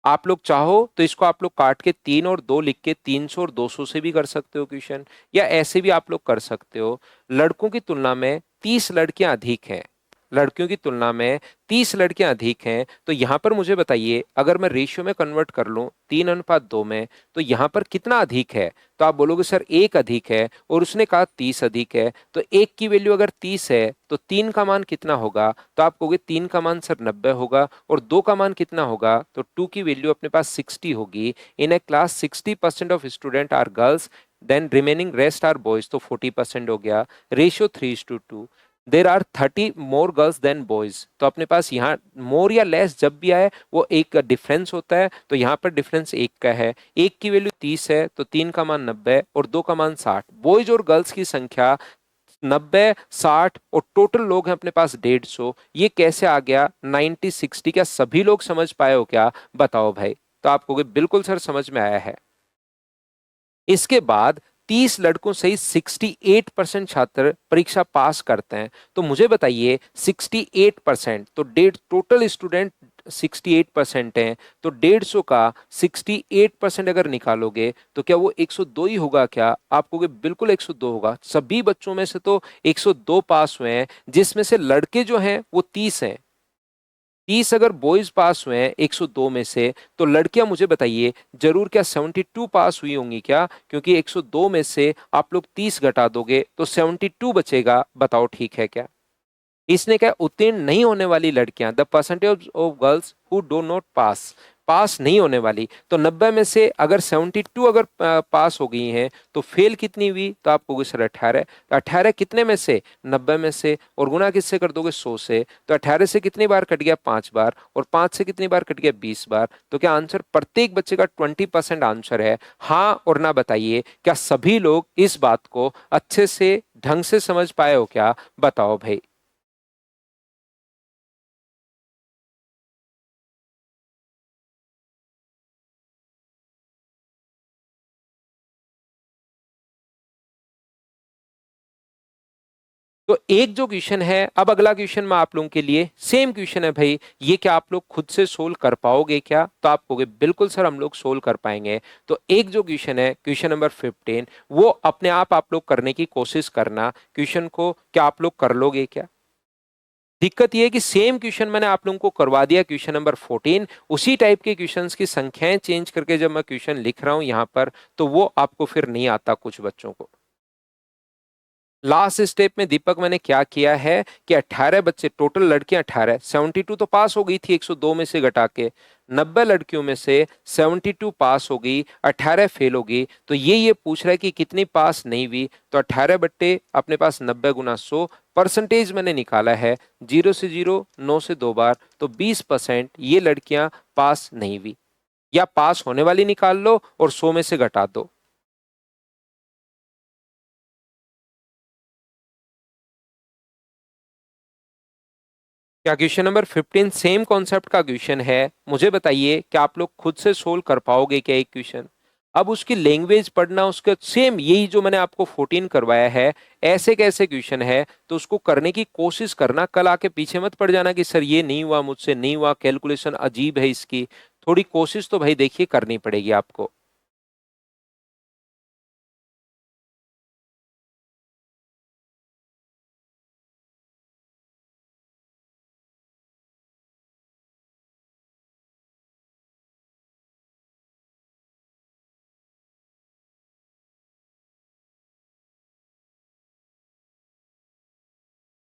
आप लोग चाहो तो इसको आप लोग काट के 3 और 2 लिख के 300 और 200 से भी कर सकते हो क्वेश्चन, या ऐसे भी आप लोग कर सकते हो। लड़कों की तुलना में 30 लड़कियां अधिक हैं। लड़कियों की तुलना में 30 लड़कियां अधिक हैं। तो यहां पर मुझे बताइए, अगर मैं रेशियो में कन्वर्ट कर लूं 3:2 में, तो यहां पर कितना अधिक है? तो आप बोलोगे सर एक अधिक है, और उसने कहा 30 अधिक है। तो एक की वैल्यू अगर 30 है तो तीन का मान कितना होगा? तो आप कहोगे तीन का मान सर 90 होगा, और दो का मान कितना होगा? तो टू की वैल्यू अपने पास 60 होगी। In a class 60% of student are girls, then remaining rest are boys, तो 40% हो गया। Ratio 3:2। There are 30 more girls than boys. तो अपने पास यहाँ मोर या लेस जब भी आए वो एक डिफरेंस होता है, तो यहाँ पर डिफरेंस एक का है। एक की वैल्यू 30 है तो तीन का मान 90 और दो का मान 60। बॉयज और गर्ल्स की संख्या 90, 60 और टोटल लोग हैं अपने पास 150। ये कैसे आ गया 90-60? क्या सभी लोग समझ पाए हो क्या? बताओ भाई। तो आप कहोगे बिल्कुल सर समझ में आया है। इसके बाद 30 लड़कों सहित 68% छात्र परीक्षा पास करते हैं। तो मुझे बताइए 68%, तो डेढ़ टोटल स्टूडेंट 68% हैं, तो 150 का 68% अगर निकालोगे तो क्या वो 102 ही होगा क्या? आप कहोगे बिल्कुल 102 होगा। सभी बच्चों में से तो 102 पास हुए हैं, जिसमें से लड़के जो हैं वो 30 हैं। 30 अगर बॉयज पास हुए हैं 102 में से, तो लड़कियां मुझे बताइए जरूर क्या 72 पास हुई होंगी क्या? क्योंकि 102 में से आप लोग 30 घटा दोगे तो 72 बचेगा। बताओ ठीक है क्या? इसने क्या उत्तीर्ण नहीं होने वाली लड़कियां, the percentage of girls who do not pass, pass नहीं होने वाली, तो 90 में से अगर 72 अगर पास हो गई हैं तो फेल कितनी हुई? तो आप कहोगे सर 18। तो 18 कितने में से? 90 में से, और गुना किससे कर दोगे? 100 से। तो 18 से कितनी बार कट गया? 5 बार, और 5 से कितनी बार कट गया? 20 बार। तो क्या आंसर प्रत्येक बच्चे का 20% आंसर है? हाँ और ना बताइए, क्या सभी लोग इस बात को अच्छे से ढंग से समझ पाए हो क्या? बताओ भाई। तो एक जो क्वेश्चन है, अब अगला क्वेश्चन मैं आप लोगों के लिए सेम क्वेश्चन है भाई, ये क्या आप लोग खुद से सोल्व कर पाओगे क्या? तो आप कहोगे बिल्कुल सर हम लोग सोल्व कर पाएंगे। तो एक जो क्वेश्चन है, क्वेश्चन नंबर 15, वो अपने आप लोग करने की कोशिश करना। क्वेश्चन को क्या आप लोग कर लोगे क्या? दिक्कत यह है कि सेम क्वेश्चन मैंने आप लोगों को करवा दिया क्वेश्चन नंबर 14, उसी टाइप के क्वेश्चंस की संख्याएं चेंज करके जब मैं क्वेश्चन लिख रहा हूं यहां पर, तो वो आपको फिर नहीं आता कुछ बच्चों को। लास्ट स्टेप में दीपक मैंने क्या किया है कि 18 बच्चे, टोटल लड़कियां 18, 72 तो पास हो गई थी 102 में से घटा के, 90 लड़कियों में से 72 पास हो गई, 18 फेल हो गई। तो ये पूछ रहा है कि कितनी पास नहीं हुई, तो 18 बट्टे अपने पास 90 गुना 100, परसेंटेज मैंने निकाला है 0 से 0, 9 से 2 बार, तो 20% ये लड़कियां पास नहीं हुई। या पास होने वाली निकाल लो और 100 में से घटा दो। क्या क्वेश्चन नंबर 15 सेम कॉन्सेप्ट का क्वेश्चन है? मुझे बताइए क्या आप लोग खुद से सोल्व कर पाओगे क्या एक क्वेश्चन? अब उसकी लैंग्वेज पढ़ना, उसका सेम यही जो मैंने आपको 14 करवाया है, ऐसे कैसे क्वेश्चन है, तो उसको करने की कोशिश करना। कल आके पीछे मत पड़ जाना कि सर ये नहीं हुआ, मुझसे नहीं हुआ, कैलकुलेशन अजीब है इसकी। थोड़ी कोशिश तो भाई देखिए करनी पड़ेगी आपको।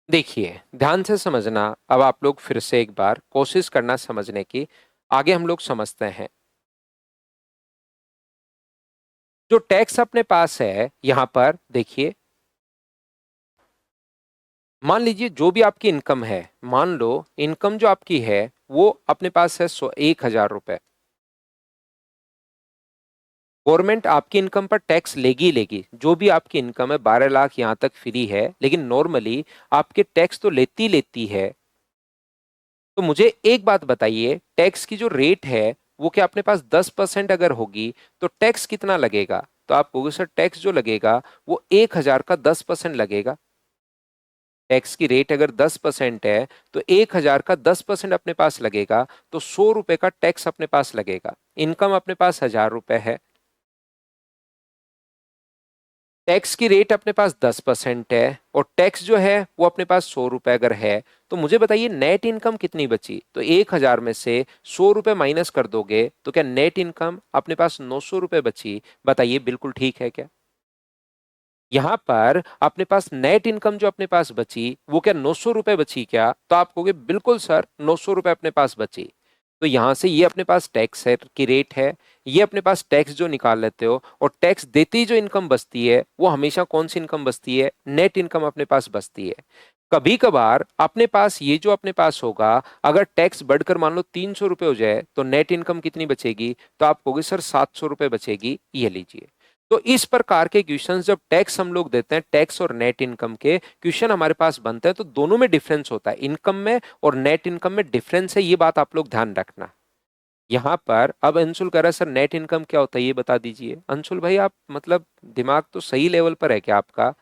देखिए ध्यान से समझना, अब आप लोग फिर से एक बार कोशिश करना समझने की। आगे हम लोग समझते हैं। जो टैक्स अपने पास है यहां पर देखिए, मान लीजिए जो भी आपकी इनकम है, मान लो इनकम जो आपकी है वो अपने पास है 1,000 रुपए। गवर्नमेंट आपकी इनकम पर टैक्स लेगी लेगी, जो भी आपकी इनकम है 12 लाख यहां तक फ्री है, लेकिन नॉर्मली आपके टैक्स तो लेती लेती है। तो मुझे एक बात बताइए, टैक्स की जो रेट है वो क्या अपने पास 10% अगर होगी तो टैक्स कितना लगेगा? तो आप कहोगे सर टैक्स जो लगेगा वो 1,000 का 10% लगेगा। टैक्स की रेट अगर 10% है तो 1,000 का 10% अपने पास लगेगा, तो 100 रुपए का टैक्स अपने पास लगेगा। इनकम अपने पास 1,000 रुपए है, टैक्स की रेट अपने पास 10% है, और टैक्स जो है वो अपने पास 100 रुपए अगर है, तो मुझे बताइए नेट इनकम कितनी बची? तो 1,000 में से 100 रुपए माइनस कर दोगे तो क्या नेट इनकम अपने पास 900 रुपए बची? बताइए बिल्कुल ठीक है क्या? यहां पर अपने पास नेट इनकम जो अपने पास बची वो क्या 900 रुपए बची क्या? तो आप कहोगे बिल्कुल सर 900 रुपए अपने पास बची। तो यहां से ये अपने पास टैक्स है की रेट है, ये अपने पास टैक्स जो निकाल लेते हो, और टैक्स देती जो इनकम बचती है वो हमेशा कौन सी इनकम बचती है? नेट इनकम अपने पास बचती है। कभी कभार अपने पास ये जो अपने पास होगा, अगर टैक्स बढ़कर मान लो 300 रुपए हो जाए तो नेट इनकम कितनी बचेगी? तो आप कहोगे सर 700 रुपए बचेगी। ये लीजिए। तो इस प्रकार के क्वेश्चन जब टैक्स हम लोग देते हैं, टैक्स और नेट इनकम के क्वेश्चन हमारे पास बनते हैं, तो दोनों में डिफरेंस होता है, इनकम में और नेट इनकम में डिफरेंस है, ये बात आप लोग ध्यान रखना। यहां पर अब अंशुल कह रहा है सर नेट इनकम क्या होता है ये बता दीजिए। अंशुल भाई आप मतलब दिमाग तो सही लेवल पर है क्या आपका?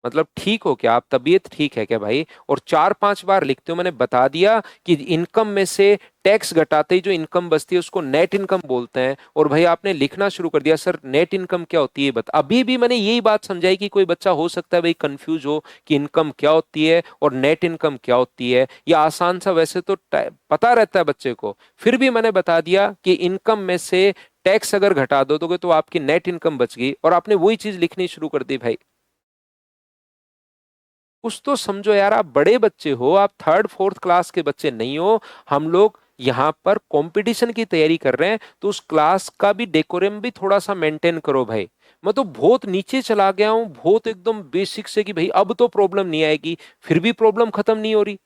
मतलब ठीक हो क्या आप? तबीयत ठीक है क्या भाई? और 4-5 बार लिखते हो, मैंने बता दिया कि इनकम में से टैक्स घटाते ही जो इनकम बचती है उसको नेट इनकम बोलते हैं, और भाई आपने लिखना शुरू कर दिया सर नेट इनकम क्या होती है बता। अभी भी मैंने यही बात समझाई कि कोई बच्चा हो सकता है भाई कंफ्यूज हो कि इनकम क्या होती है और नेट इनकम क्या होती है। ये आसान सा वैसे तो पता रहता है बच्चे को, फिर भी मैंने बता दिया कि इनकम में से टैक्स अगर घटा दोगे तो आपकी नेट इनकम बच गई, और आपने वही चीज लिखनी शुरू कर दी भाई। कुछ तो समझो यार, आप बड़े बच्चे हो, आप 3rd 4th क्लास के बच्चे नहीं हो। हम लोग यहाँ पर कंपटीशन की तैयारी कर रहे हैं, तो उस क्लास का भी डेकोरम भी थोड़ा सा मेंटेन करो भाई। मैं तो बहुत नीचे चला गया हूँ, बहुत एकदम बेसिक से, कि भाई अब तो प्रॉब्लम नहीं आएगी, फिर भी प्रॉब्लम खत्म नहीं हो रही।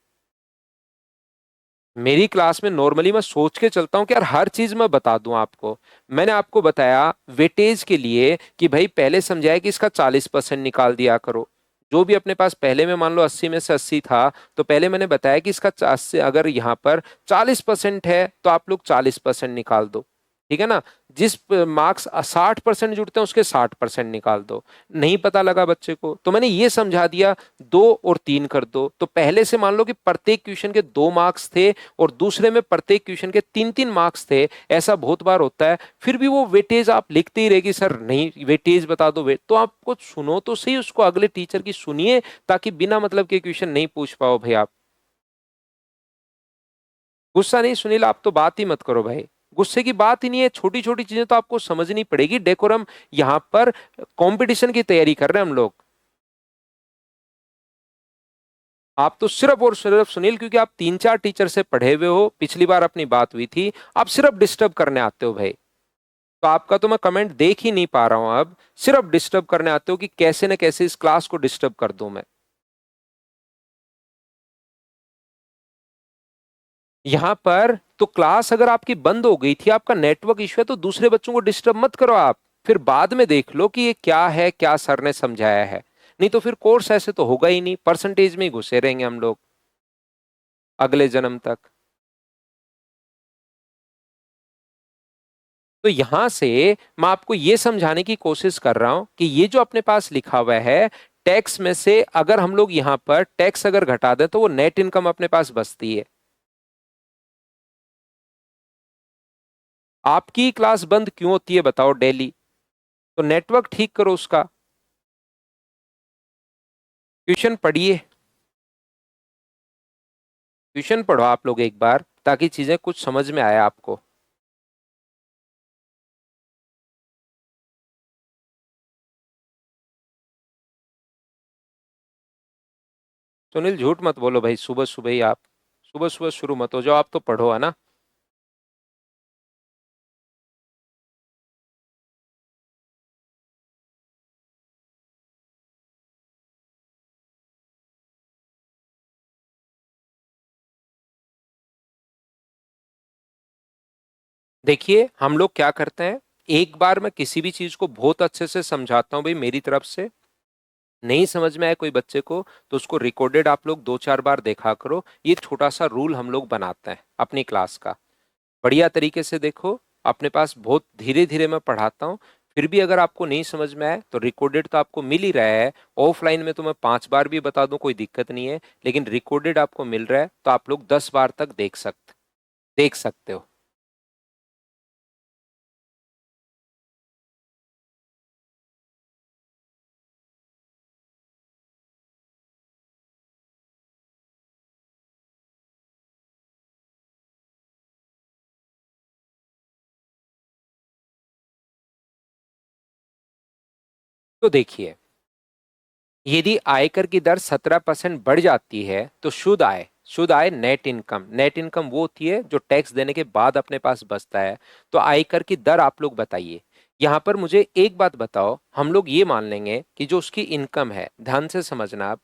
मेरी क्लास में नॉर्मली मैं सोच के चलता हूं कि यार हर चीज मैं बता दूं आपको। मैंने आपको बताया वेटेज के लिए कि भाई पहले समझाया कि इसका 40% निकाल दिया करो। जो भी अपने पास पहले में मान लो 80 में से 80 था, तो पहले मैंने बताया कि इसका 80 अगर यहाँ पर 40% है तो आप लोग 40% निकाल दो। ठीक है ना। जिस मार्क्स 60% जुड़ते हैं उसके 60% निकाल दो। नहीं पता लगा बच्चे को तो मैंने ये समझा दिया, 2 और 3 कर दो। तो पहले से मान लो कि प्रत्येक क्वेश्चन के 2 मार्क्स थे और दूसरे में प्रत्येक क्वेश्चन के 3-3 मार्क्स थे। ऐसा बहुत बार होता है, फिर भी वो वेटेज आप लिखते ही रहेगी, सर नहीं वेटेज बता दो। तो आपको सुनो तो सही उसको, अगले टीचर की सुनिए, ताकि बिना मतलब के क्वेश्चन नहीं पूछ पाओ भाई आप। गुस्सा नहीं सुनील, आप तो बात ही मत करो भाई। गुस्से की बात ही नहीं है, छोटी छोटी चीजें तो आपको समझनी पड़ेगी। डेकोरम, यहाँ पर कंपटीशन की तैयारी कर रहे हैं हम लोग। आप तो सिर्फ और सिर्फ सुनील, क्योंकि आप 3-4 टीचर से पढ़े हुए हो, पिछली बार अपनी बात हुई थी, आप सिर्फ डिस्टर्ब करने आते हो भाई। तो आपका तो मैं कमेंट देख ही नहीं पा रहा हूं अब, सिर्फ डिस्टर्ब करने आते हो कि कैसे न कैसे इस क्लास को डिस्टर्ब कर दूं मैं। यहां पर तो क्लास अगर आपकी बंद हो गई थी, आपका नेटवर्क इश्यू है, तो दूसरे बच्चों को डिस्टर्ब मत करो आप। फिर बाद में देख लो कि ये क्या है, क्या सर ने समझाया है। नहीं तो फिर कोर्स ऐसे तो होगा ही नहीं, परसेंटेज में ही घुसे रहेंगे हम लोग अगले जन्म तक। तो यहां से मैं आपको ये समझाने की कोशिश कर रहा हूं कि ये जो अपने पास लिखा हुआ है, टैक्स में से अगर हम लोग यहां पर टैक्स अगर घटा दें तो वो नेट इनकम अपने पास बचती है। आपकी क्लास बंद क्यों होती है बताओ डेली? तो नेटवर्क ठीक करो उसका, ट्यूशन पढ़िए। ट्यूशन पढ़ो आप लोग एक बार, ताकि चीजें कुछ समझ में आए आपको। सुनील झूठ मत बोलो भाई, सुबह सुबह ही आप, सुबह सुबह शुरू मत हो जाओ, आप तो पढ़ो है ना। देखिए हम लोग क्या करते हैं, एक बार मैं किसी भी चीज को बहुत अच्छे से समझाता हूँ भाई मेरी तरफ से। नहीं समझ में आए कोई बच्चे को तो उसको रिकॉर्डेड आप लोग 2-4 बार देखा करो। ये छोटा सा रूल हम लोग बनाते हैं अपनी क्लास का, बढ़िया तरीके से देखो। अपने पास बहुत धीरे धीरे मैं पढ़ाता हूँ, फिर भी अगर आपको नहीं समझ में आए तो रिकॉर्डेड तो आपको मिल ही रहा है। ऑफलाइन में तो मैं 5 बार भी बता दूं कोई दिक्कत नहीं है, लेकिन रिकॉर्डेड आपको मिल रहा है तो आप लोग 10 बार तक देख सकते हो। तो देखिए, यदि आयकर की दर 17% बढ़ जाती है तो शुद्ध आय नेट इनकम वो होती है जो टैक्स देने के बाद अपने पास बचता है। तो आयकर की दर आप लोग बताइए। यहां पर मुझे एक बात बताओ, हम लोग ये मान लेंगे कि जो उसकी इनकम है, ध्यान से समझना आप,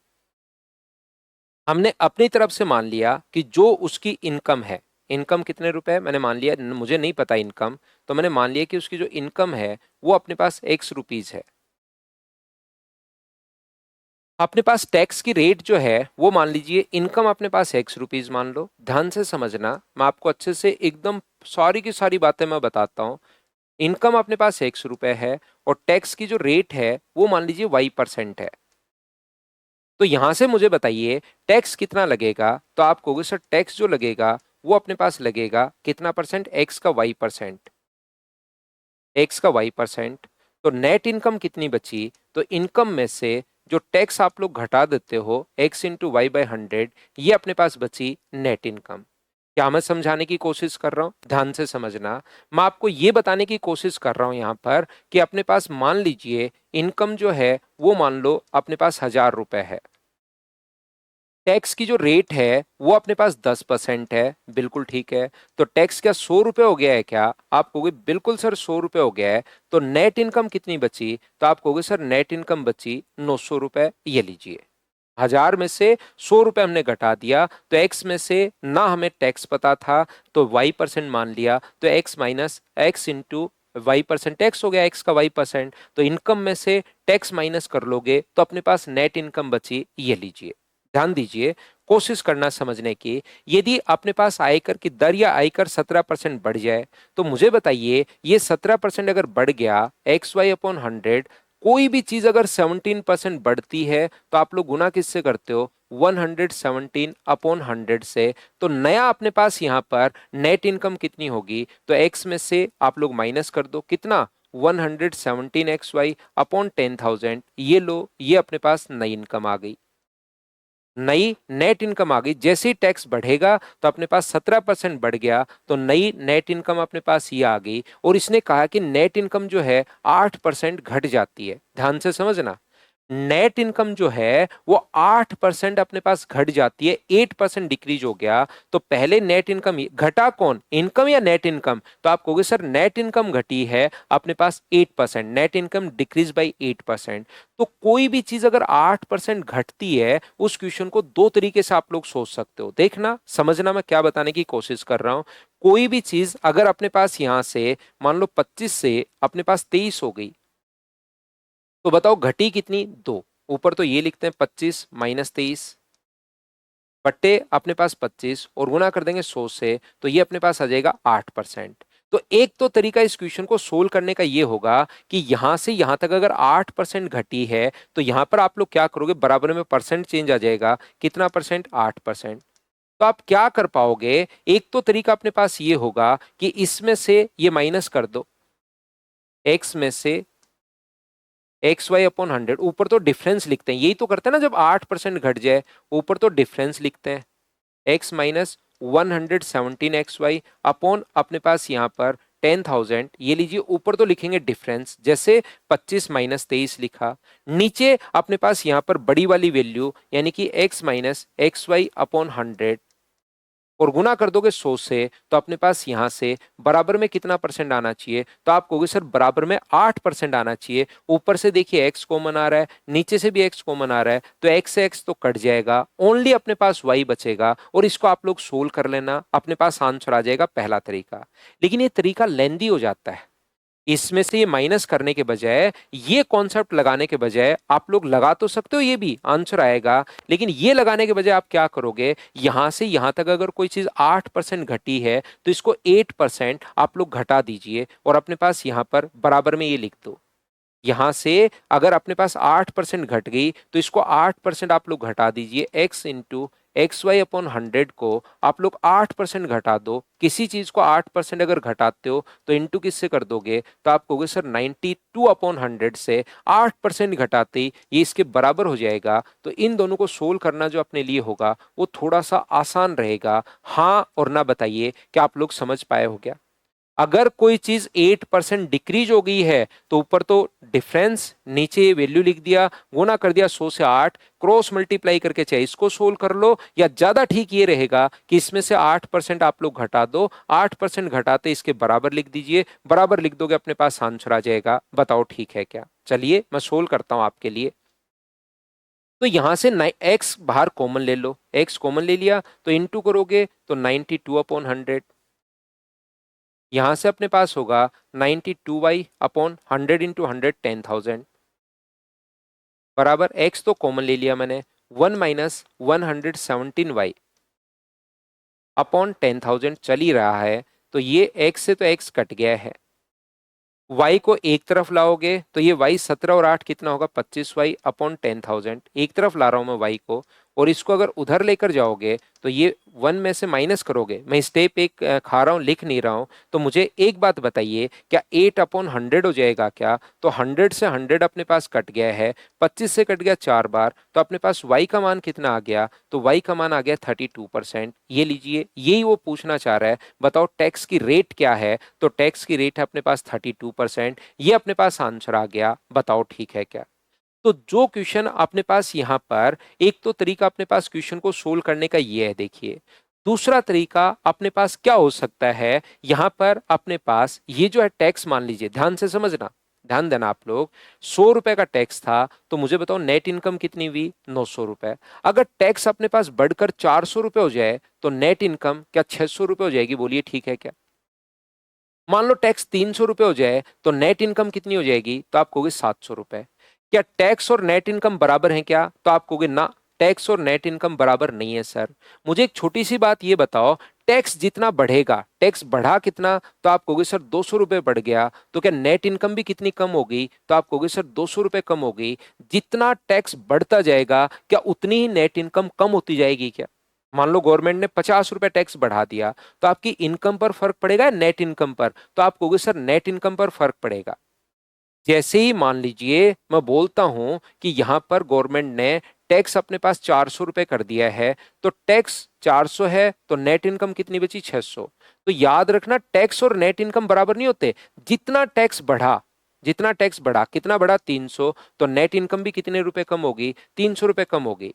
हमने अपनी तरफ से मान लिया कि जो उसकी इनकम है, इनकम कितने रुपए है मैंने मान लिया, मुझे नहीं पता इनकम, तो मैंने मान लिया कि उसकी जो इनकम है वो अपने पास X रुपीज है। अपने पास टैक्स की रेट जो है वो मान लीजिए, इनकम अपने पास X रुपीज मान लो। ध्यान से समझना, मैं आपको अच्छे से एकदम सारी की सारी बातें मैं बताता हूँ। इनकम अपने पास X रुपए है और टैक्स की जो रेट है वो मान लीजिए Y% है। तो यहां से मुझे बताइए टैक्स कितना लगेगा, तो आप कहोगे सर टैक्स जो लगेगा वो अपने पास लगेगा कितना परसेंट, एक्स का वाई परसेंट। तो नेट इनकम कितनी बची, तो इनकम में से जो टैक्स आप लोग घटा देते हो X×Y/100, ये अपने पास बची नेट इनकम। क्या मैं समझाने की कोशिश कर रहा हूं, ध्यान से समझना। मैं आपको ये बताने की कोशिश कर रहा हूं यहां पर कि अपने पास मान लीजिए इनकम जो है वो मान लो अपने पास 1000 रुपए है। टैक्स की जो रेट है वो अपने पास 10% है, बिल्कुल ठीक है। तो टैक्स क्या 100 रुपए हो गया है क्या, आप कहोगे बिल्कुल सर 100 रुपए हो गया है। तो नेट इनकम कितनी बची, तो आप कहोगे सर नेट इनकम बची 900 रुपए। ये लीजिए, 1000 में से 100 रुपए हमने घटा दिया, तो एक्स में से ना हमें टैक्स पता था तो Y% मान लिया, तो X-X×Y% टैक्स हो गया, एक्स का Y%। तो इनकम में से टैक्स माइनस कर लोगे तो अपने पास नेट इनकम बची, ये लीजिए। ध्यान दीजिए, कोशिश करना समझने की। यदि अपने पास आयकर की दर या आयकर 17% बढ़ जाए, तो मुझे बताइए ये 17% अगर बढ़ गया एक्स वाई अपॉन 100, कोई भी चीज अगर 17% बढ़ती है तो आप लोग गुना किससे करते हो? 117 अपॉन 100 से। तो नया अपने पास यहां पर नेट इनकम कितनी होगी? तो एक्स में से आप लोग माइनस कर दो, कितना? 117 एक्स वाई अपॉन 10,000। ये लो, ये अपने पास नई इनकम आ गई, नई नेट इनकम आ गई। जैसे ही टैक्स बढ़ेगा तो अपने पास 17% बढ़ गया, तो नई नेट इनकम अपने पास ये आ गई। और इसने कहा कि नेट इनकम जो है 8% घट जाती है। ध्यान से समझना, नेट इनकम जो है वो 8% अपने पास घट जाती है, 8% डिक्रीज हो गया। तो पहले नेट इनकम घटा, कौन? इनकम या नेट इनकम? तो आप कहोगे सर नेट इनकम घटी है अपने पास 8%, नेट इनकम डिक्रीज बाई 8%। तो कोई भी चीज अगर 8% घटती है, उस क्वेश्चन को दो तरीके से आप लोग सोच सकते हो। देखना, समझना मैं क्या बताने की कोशिश कर रहा हूं। कोई भी चीज अगर अपने पास यहां से मान लो 25 से अपने पास 23 हो गई, तो बताओ घटी कितनी? 2। ऊपर तो ये लिखते हैं 25 माइनस 23 बट्टे अपने पास 25 और गुना कर देंगे 100 से, तो ये अपने पास आ जाएगा 8%। तो एक तो तरीका इस क्वेश्चन को सोल्व करने का ये होगा कि यहां से यहां तक अगर 8% घटी है, तो यहां पर आप लोग क्या करोगे? बराबर में परसेंट चेंज आ जाएगा। कितना परसेंट? 8%। तो आप क्या कर पाओगे? एक तो तरीका अपने पास ये होगा कि इसमें से ये माइनस कर दो, एक्स में से एक्स वाई अपॉन 100। ऊपर तो डिफरेंस लिखते हैं, यही तो करते हैं ना जब 8% घट जाए, ऊपर तो डिफरेंस लिखते हैं। X minus 117 x y upon अपने पास यहां पर 10,000। ये लीजिए, ऊपर तो लिखेंगे डिफरेंस, जैसे 25 माइनस 23 लिखा। नीचे अपने पास यहां पर बड़ी वाली वैल्यू यानी कि x minus x y upon 100 और गुना कर दोगे 100 से, तो अपने पास यहां से बराबर में कितना परसेंट आना चाहिए? तो आप कहोगे सर बराबर में 8% आना चाहिए। ऊपर से देखिए एक्स कॉमन आ रहा है, नीचे से भी एक्स कॉमन आ रहा है, तो एक्स से एक्स तो कट जाएगा, ओनली अपने पास वाई बचेगा। और इसको आप लोग सोल्व कर लेना, अपने पास आंसर आ जाएगा, पहला तरीका। लेकिन ये तरीका लेंदी हो जाता है। इसमें से ये माइनस करने के बजाय, ये कॉन्सेप्ट लगाने के बजाय, आप लोग लगा तो सकते हो, ये भी आंसर आएगा। लेकिन ये लगाने के बजाय आप क्या करोगे? यहां से यहां तक अगर कोई चीज 8% घटी है, तो इसको 8% आप लोग घटा दीजिए और अपने पास यहां पर बराबर में ये लिख दो। यहां से अगर अपने पास 8% घट गई, तो इसको 8% आप लोग घटा दीजिए। X into x y upon 100 को आप लोग 8% घटा दो। किसी चीज को 8% अगर घटाते हो तो इंटू किससे कर दोगे? तो आप कहोगे सर 92 अपॉन 100 से 8% घटाते ही ये इसके बराबर हो जाएगा। तो इन दोनों को सोल्व करना जो अपने लिए होगा वो थोड़ा सा आसान रहेगा। हाँ और ना बताइए, क्या आप लोग समझ पाए हो क्या? अगर कोई चीज 8% डिक्रीज हो गई है, तो ऊपर तो डिफरेंस, नीचे वैल्यू लिख दिया, गुना कर दिया 100 से 8, क्रॉस मल्टीप्लाई करके चाहे इसको सोल्व कर लो, या ज्यादा ठीक ये रहेगा कि इसमें से 8% आप लोग घटा दो, 8% घटाते इसके बराबर लिख दीजिए। बराबर लिख दोगे, अपने पास आंसर आ जाएगा। बताओ ठीक है क्या? चलिए मैं सोल्व करता हूं आपके लिए। तो यहां से एक्स बाहर कॉमन ले लो, एक्स कॉमन ले लिया तो इंटू करोगे तो 92 अपॉन 100। यहां से अपने पास होगा 92y अपॉन 100 इंटू 100 10,000 बराबर, x तो कॉमन ले लिया मैंने, 1 माइनस 117y अपॉन 10,000 चल ही रहा है। तो ये x से तो x कट गया है, y को एक तरफ लाओगे तो ये y 17 और 8 कितना होगा? 25y upon 10,000। एक तरफ ला रहा हूं मैं y को, और इसको अगर उधर लेकर जाओगे तो ये 1 में से माइनस करोगे। मैं स्टेप एक खा रहा हूं, लिख नहीं रहा हूं। तो मुझे एक बात बताइए, क्या 8 अपॉन 100 हो जाएगा क्या? तो 100 से 100 अपने पास कट गया है, 25 से कट गया 4 बार, तो अपने पास y का मान कितना आ गया? तो y का मान आ गया 32%। ये लीजिए, यही वो पूछना चाह रहा है। बताओ टैक्स की रेट क्या है? तो टैक्स की रेट है अपने पास 32%। ये अपने पास आंसर आ गया। बताओ ठीक है क्या? तो जो क्वेश्चन अपने पास यहां पर, एक तो तरीका अपने पास क्वेश्चन को सोल्व करने का ये है, देखिए। दूसरा तरीका अपने पास क्या हो सकता है? यहां पर अपने पास ये जो है टैक्स, मान लीजिए, ध्यान से समझना, ध्यान देना आप लोग। 100 रुपए का टैक्स था, तो मुझे बताओ नेट इनकम कितनी हुई? 900 रुपए। अगर टैक्स अपने पास बढ़कर 400 रुपए हो जाए, तो नेट इनकम क्या 600 रुपए हो जाएगी? बोलिए ठीक है क्या? मान लो टैक्स 300 रुपए हो जाए, तो नेट इनकम कितनी हो जाएगी? तो आप कहोगे 700 रुपए। क्या टैक्स और नेट इनकम बराबर हैं क्या? तो आप कहोगे ना, टैक्स और नेट इनकम बराबर नहीं है सर। मुझे एक छोटी सी बात ये बताओ, टैक्स जितना बढ़ेगा, टैक्स बढ़ा कितना, तो आप कहोगे सर 200 रुपए बढ़ गया, तो क्या नेट इनकम भी कितनी कम होगी, तो आप कहोगे सर 200 रुपए कम होगी। जितना टैक्स बढ़ता जाएगा क्या उतनी ही नेट इनकम कम होती जाएगी क्या? मान लो गवर्नमेंट ने 50 रुपए टैक्स बढ़ा दिया, तो आपकी इनकम पर फर्क पड़ेगा या नेट इनकम पर? तो आप कहोगे सर नेट इनकम पर फर्क पड़ेगा। जैसे ही मान लीजिए मैं बोलता हूं कि यहां पर गवर्नमेंट ने टैक्स अपने पास 400 रुपए कर दिया है, तो टैक्स 400 है तो नेट इनकम कितनी बची? 600। तो याद रखना टैक्स और नेट इनकम बराबर नहीं होते। जितना टैक्स बढ़ा, जितना टैक्स बढ़ा, कितना बढ़ा? 300, तो नेट इनकम भी कितने रुपए कम होगी? 300 रुपए कम होगी।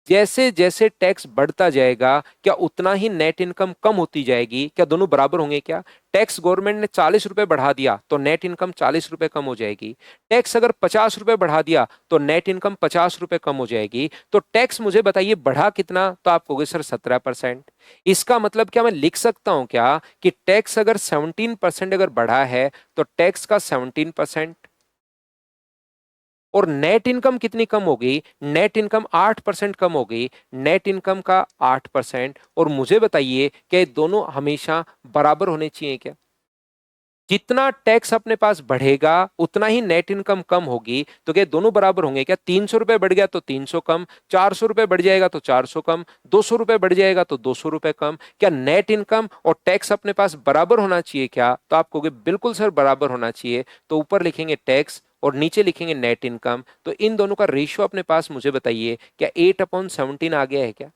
जैसे जैसे टैक्स बढ़ता जाएगा क्या उतना ही नेट इनकम कम होती जाएगी? क्या दोनों बराबर होंगे क्या? टैक्स गवर्नमेंट ने 40 रुपए बढ़ा दिया तो नेट इनकम 40 रुपए कम हो जाएगी। टैक्स अगर 50 रुपए बढ़ा दिया तो नेट इनकम 50 रुपए कम हो जाएगी। तो टैक्स मुझे बताइए बढ़ा कितना? तो आप कहोगे सर 17%। इसका मतलब क्या मैं लिख सकता हूं क्या कि टैक्स अगर 17% अगर बढ़ा है तो टैक्स का 17%, और नेट इनकम कितनी कम हो गई? नेट इनकम 8% कम हो गई। नेट इनकम का 8%। और मुझे बताइए क्या ये दोनों हमेशा बराबर होने चाहिए क्या? जितना टैक्स अपने पास बढ़ेगा उतना ही नेट इनकम कम होगी। तो क्या दोनों बराबर होंगे क्या? 300 रुपए बढ़ गया तो 300 कम, 400 रुपए बढ़ जाएगा तो 400 कम, 200 रुपए बढ़ जाएगा तो 200 रुपए कम। क्या नेट इनकम और टैक्स अपने पास बराबर होना चाहिए क्या? तो आप कहोगे बिल्कुल सर बराबर होना चाहिए। तो ऊपर लिखेंगे टैक्स और नीचे लिखेंगे नेट इनकम। तो इन दोनों का रेशियो अपने पास मुझे बताइए क्या 8/17 आ गया है क्या?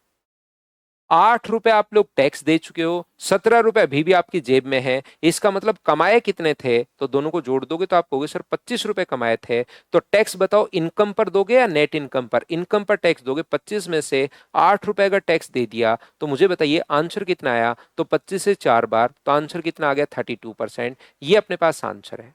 8 रुपए आप लोग टैक्स दे चुके हो, 17 रुपए अभी भी आपकी जेब में है। इसका मतलब कमाए कितने थे? तो दोनों को जोड़ दोगे तो आप कहोगे सर 25 रुपए कमाए थे। तो टैक्स बताओ इनकम पर दोगे या नेट इनकम पर? इनकम पर टैक्स दोगे। 25 में से 8 रुपए अगर टैक्स दे दिया तो मुझे बताइए आंसर कितना आया? तो 25 से 4 बार तो आंसर कितना आ गया? 32%। ये अपने पास आंसर है।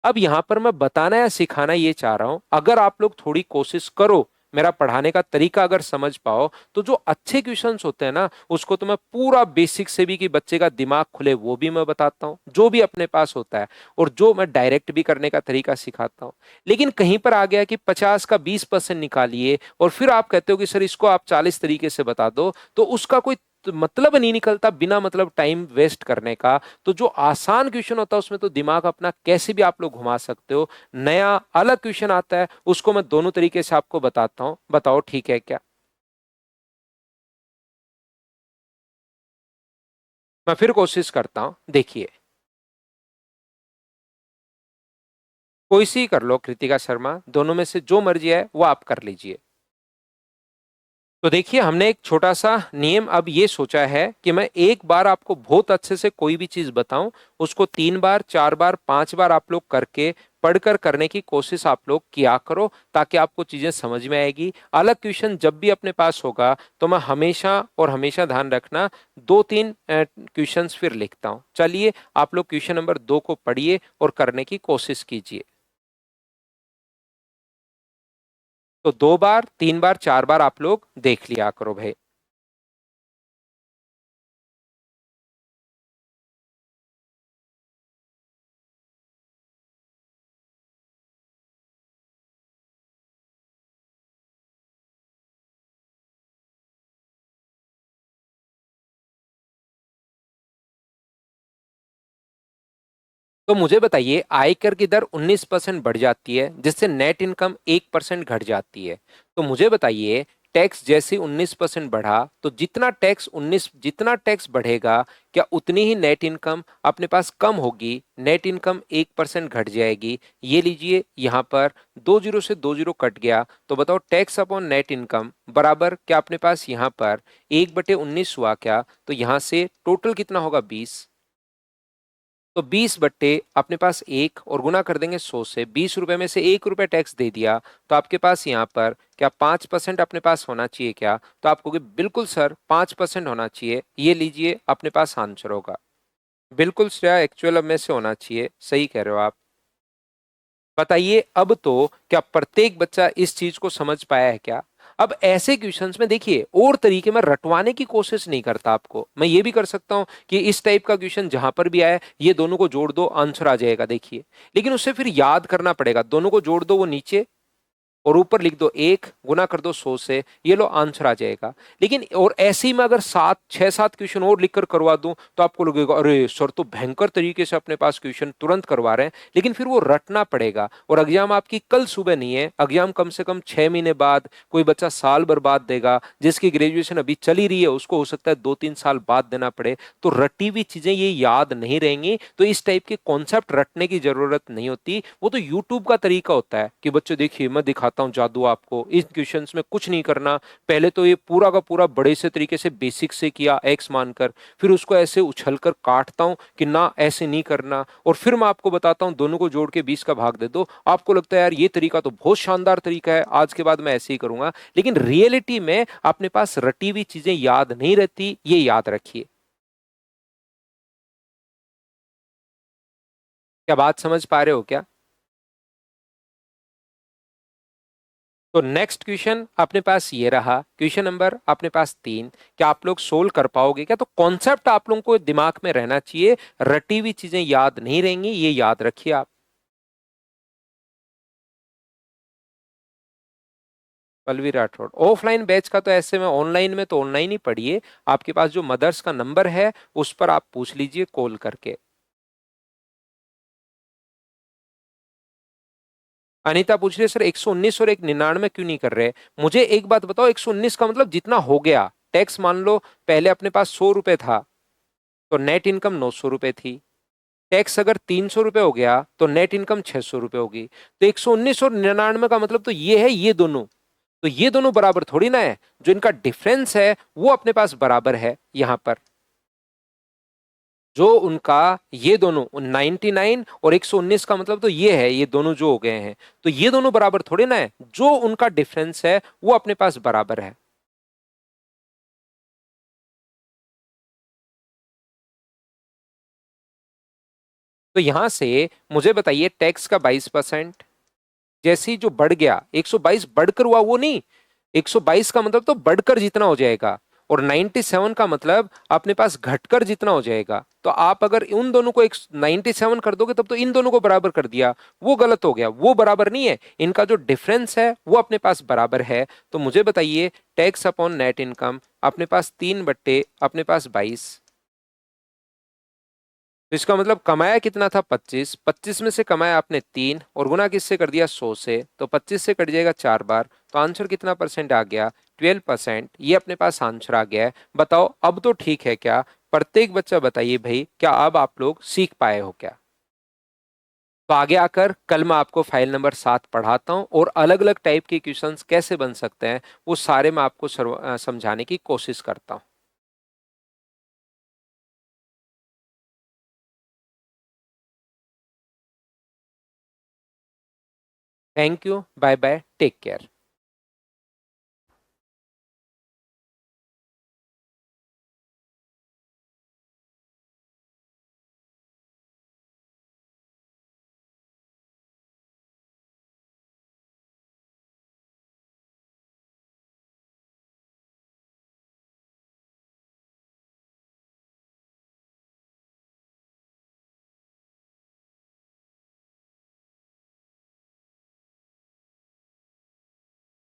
अब यहां पर मैं बताना या सिखाना ये चाह रहा हूं, अगर आप लोग थोड़ी कोशिश करो, मेरा पढ़ाने का तरीका अगर समझ पाओ, तो जो अच्छे क्वेश्चंस होते हैं ना उसको तो मैं पूरा बेसिक से भी कि बच्चे का दिमाग खुले वो भी मैं बताता हूं, जो भी अपने पास होता है, और जो मैं डायरेक्ट भी करने का तरीका सिखाता हूं। लेकिन कहीं पर आ गया कि 50 का 20% निकालिए और फिर आप कहते हो कि सर इसको आप 40 तरीके से बता दो, तो उसका कोई मतलब नहीं निकलता बिना मतलब टाइम वेस्ट करने का। तो जो आसान क्वेश्चन होता है उसमें तो दिमाग अपना कैसे भी आप लोग घुमा सकते हो। नया अलग क्वेश्चन आता है उसको मैं दोनों तरीके से आपको बताता हूं, बताओ ठीक है क्या? मैं फिर कोशिश करता हूं, देखिए। कोई सी कर लो कृतिका शर्मा, दोनों में से जो मर्जी है वो आप कर लीजिए। तो देखिए हमने एक छोटा सा नियम अब ये सोचा है कि मैं एक बार आपको बहुत अच्छे से कोई भी चीज बताऊं, उसको 3 बार 4 बार 5 बार आप लोग करके पढ़कर करने की कोशिश आप लोग किया करो, ताकि आपको चीजें समझ में आएगी। अलग क्वेश्चन जब भी अपने पास होगा तो मैं हमेशा और हमेशा ध्यान रखना 2-3 क्वेश्चंस फिर लिखता हूं। चलिए आप लोग क्वेश्चन नंबर 2 को पढ़िए और करने की कोशिश कीजिए। तो 2 बार 3 बार 4 बार आप लोग देख लिया करो भाई। तो मुझे बताइए आयकर की दर 19% बढ़ जाती है जिससे नेट इनकम 1% घट जाती है। तो मुझे बताइए टैक्स जैसे 19% बढ़ा तो जितना टैक्स बढ़ेगा क्या उतनी ही नेट इनकम अपने पास कम होगी? नेट इनकम 1% घट जाएगी। ये लीजिए यहाँ पर 2 जीरो से 2 जीरो कट गया। तो बताओ टैक्स अपॉन नेट इनकम बराबर क्या अपने पास यहाँ पर 1/19 हुआ क्या? तो यहाँ से टोटल कितना होगा? 20। तो 20 बट्टे अपने पास एक और गुना कर देंगे 100 से। 20 रुपए में से 1 रुपए टैक्स दे दिया तो आपके पास यहाँ पर क्या 5% अपने पास होना चाहिए क्या? तो आप कहोगे बिल्कुल सर 5% होना चाहिए। ये लीजिए अपने पास आंसर होगा। बिल्कुल श्रेया एक्चुअल अब में से होना चाहिए, सही कह रहे हो आप। बताइए अब तो क्या प्रत्येक बच्चा इस चीज को समझ पाया है क्या? अब ऐसे क्वेश्चंस में देखिए और तरीके में रटवाने की कोशिश नहीं करता आपको। मैं ये भी कर सकता हूं कि इस टाइप का क्वेश्चन जहां पर भी आए ये दोनों को जोड़ दो आंसर आ जाएगा, देखिए। लेकिन उससे फिर याद करना पड़ेगा। दोनों को जोड़ दो वो नीचे और ऊपर लिख दो 1 गुना कर दो 100 से, ये लो आंसर आ जाएगा। लेकिन और ऐसे ही मैं अगर 6-7 क्वेश्चन और लिखकर करवा दूं तो आपको लगेगा अरे सर तो भयंकर तरीके से अपने पास क्वेश्चन तुरंत करवा रहे हैं, लेकिन फिर वो रटना पड़ेगा। और एग्जाम आपकी कल सुबह नहीं है, एग्जाम कम से कम 6 महीने बाद, कोई बच्चा साल भर बाद देगा, जिसकी ग्रेजुएशन अभी चली रही है उसको हो सकता है 2-3 साल बाद देना पड़े। तो रटी हुई चीजें ये याद नहीं रहेंगी, तो इस टाइप के कॉन्सेप्ट रटने की जरूरत नहीं होती। वो तो यूट्यूब का तरीका होता है कि बच्चों देखिए मैं दिखाता हूँ जादू आपको, इन क्वेश्चंस में कुछ नहीं करना, पहले तो ये पूरा का पूरा बड़े से तरीके से बेसिक से किया एक्स मानकर, फिर उसको ऐसे उछलकर काटता हूं कि ना ऐसे नहीं करना, और फिर मैं आपको बताता हूं दोनों को जोड़ के 20 का भाग दे दो। आपको लगता है यार ये तरीका तो बहुत शानदार तरीका है, आज के बाद मैं ऐसे ही करूंगा, लेकिन रियलिटी में अपने पास रटी हुई चीजें याद नहीं रहती, ये याद रखिए। क्या बात समझ पा रहे हो क्या? तो नेक्स्ट क्वेश्चन अपने पास ये रहा, क्वेश्चन नंबर अपने पास 3। क्या आप लोग सोल्व कर पाओगे क्या? तो कॉन्सेप्ट आप लोगों को दिमाग में रहना चाहिए, रटी हुई चीजें याद नहीं रहेंगी, ये याद रखिए आप। पल्लवी राठौड़ ऑफलाइन बैच का तो ऐसे में ऑनलाइन में तो ऑनलाइन ही पढ़िए, आपके पास जो मदर्स का नंबर है उस पर आप पूछ लीजिए कॉल करके। अनीता पूछ रही है सर 119 और 199 क्यों नहीं कर रहे? मुझे एक बात बताओ, 119 का मतलब जितना हो गया, टैक्स मान लो पहले अपने पास 100 रुपए था तो नेट इनकम 900 रुपए थी, टैक्स अगर 300 रुपए हो गया तो नेट इनकम 600 रुपए होगी। तो 119 और 99 का मतलब तो ये है, ये दोनों, तो ये दोनों बराबर थोड़ी ना है, जो इनका डिफरेंस है वो अपने पास बराबर है यहां पर। जो उनका ये दोनों 99 और 119 का मतलब तो ये है, ये दोनों जो हो गए हैं, तो ये दोनों बराबर थोड़े ना है, जो उनका डिफरेंस है वो अपने पास बराबर है। तो यहां से मुझे बताइए टैक्स का 22%, जैसे ही जो बढ़ गया 122 बढ़कर हुआ वो नहीं, 122 का मतलब तो बढ़कर जितना हो जाएगा, और 97 का मतलब अपने पास घटकर जितना हो जाएगा। तो आप अगर उन दोनों को 97 कर दोगे तब तो इन दोनों को बराबर कर दिया, वो गलत हो गया, वो बराबर नहीं है, इनका जो डिफरेंस है वो अपने पास बराबर है। तो मुझे बताइए टैक्स अपॉन नेट इनकम अपने पास 3 बट्टे अपने पास 22, तो इसका मतलब कमाया कितना था 25, 25 में से कमाया आपने 3 और गुना किससे कर दिया 100 से, तो 25 से कट जाएगा 4 बार, तो आंसर कितना परसेंट आ गया 12%, ये अपने पास आंसर आ गया है। बताओ अब तो ठीक है क्या? प्रत्येक बच्चा बताइए भाई, क्या अब आप लोग सीख पाए हो क्या? तो आगे आकर कल मैं आपको फाइल नंबर 7 पढ़ाता हूँ और अलग अलग टाइप के क्वेश्चंस कैसे बन सकते हैं वो सारे मैं आपको समझाने की कोशिश करता हूँ। Thank you, bye bye, take care.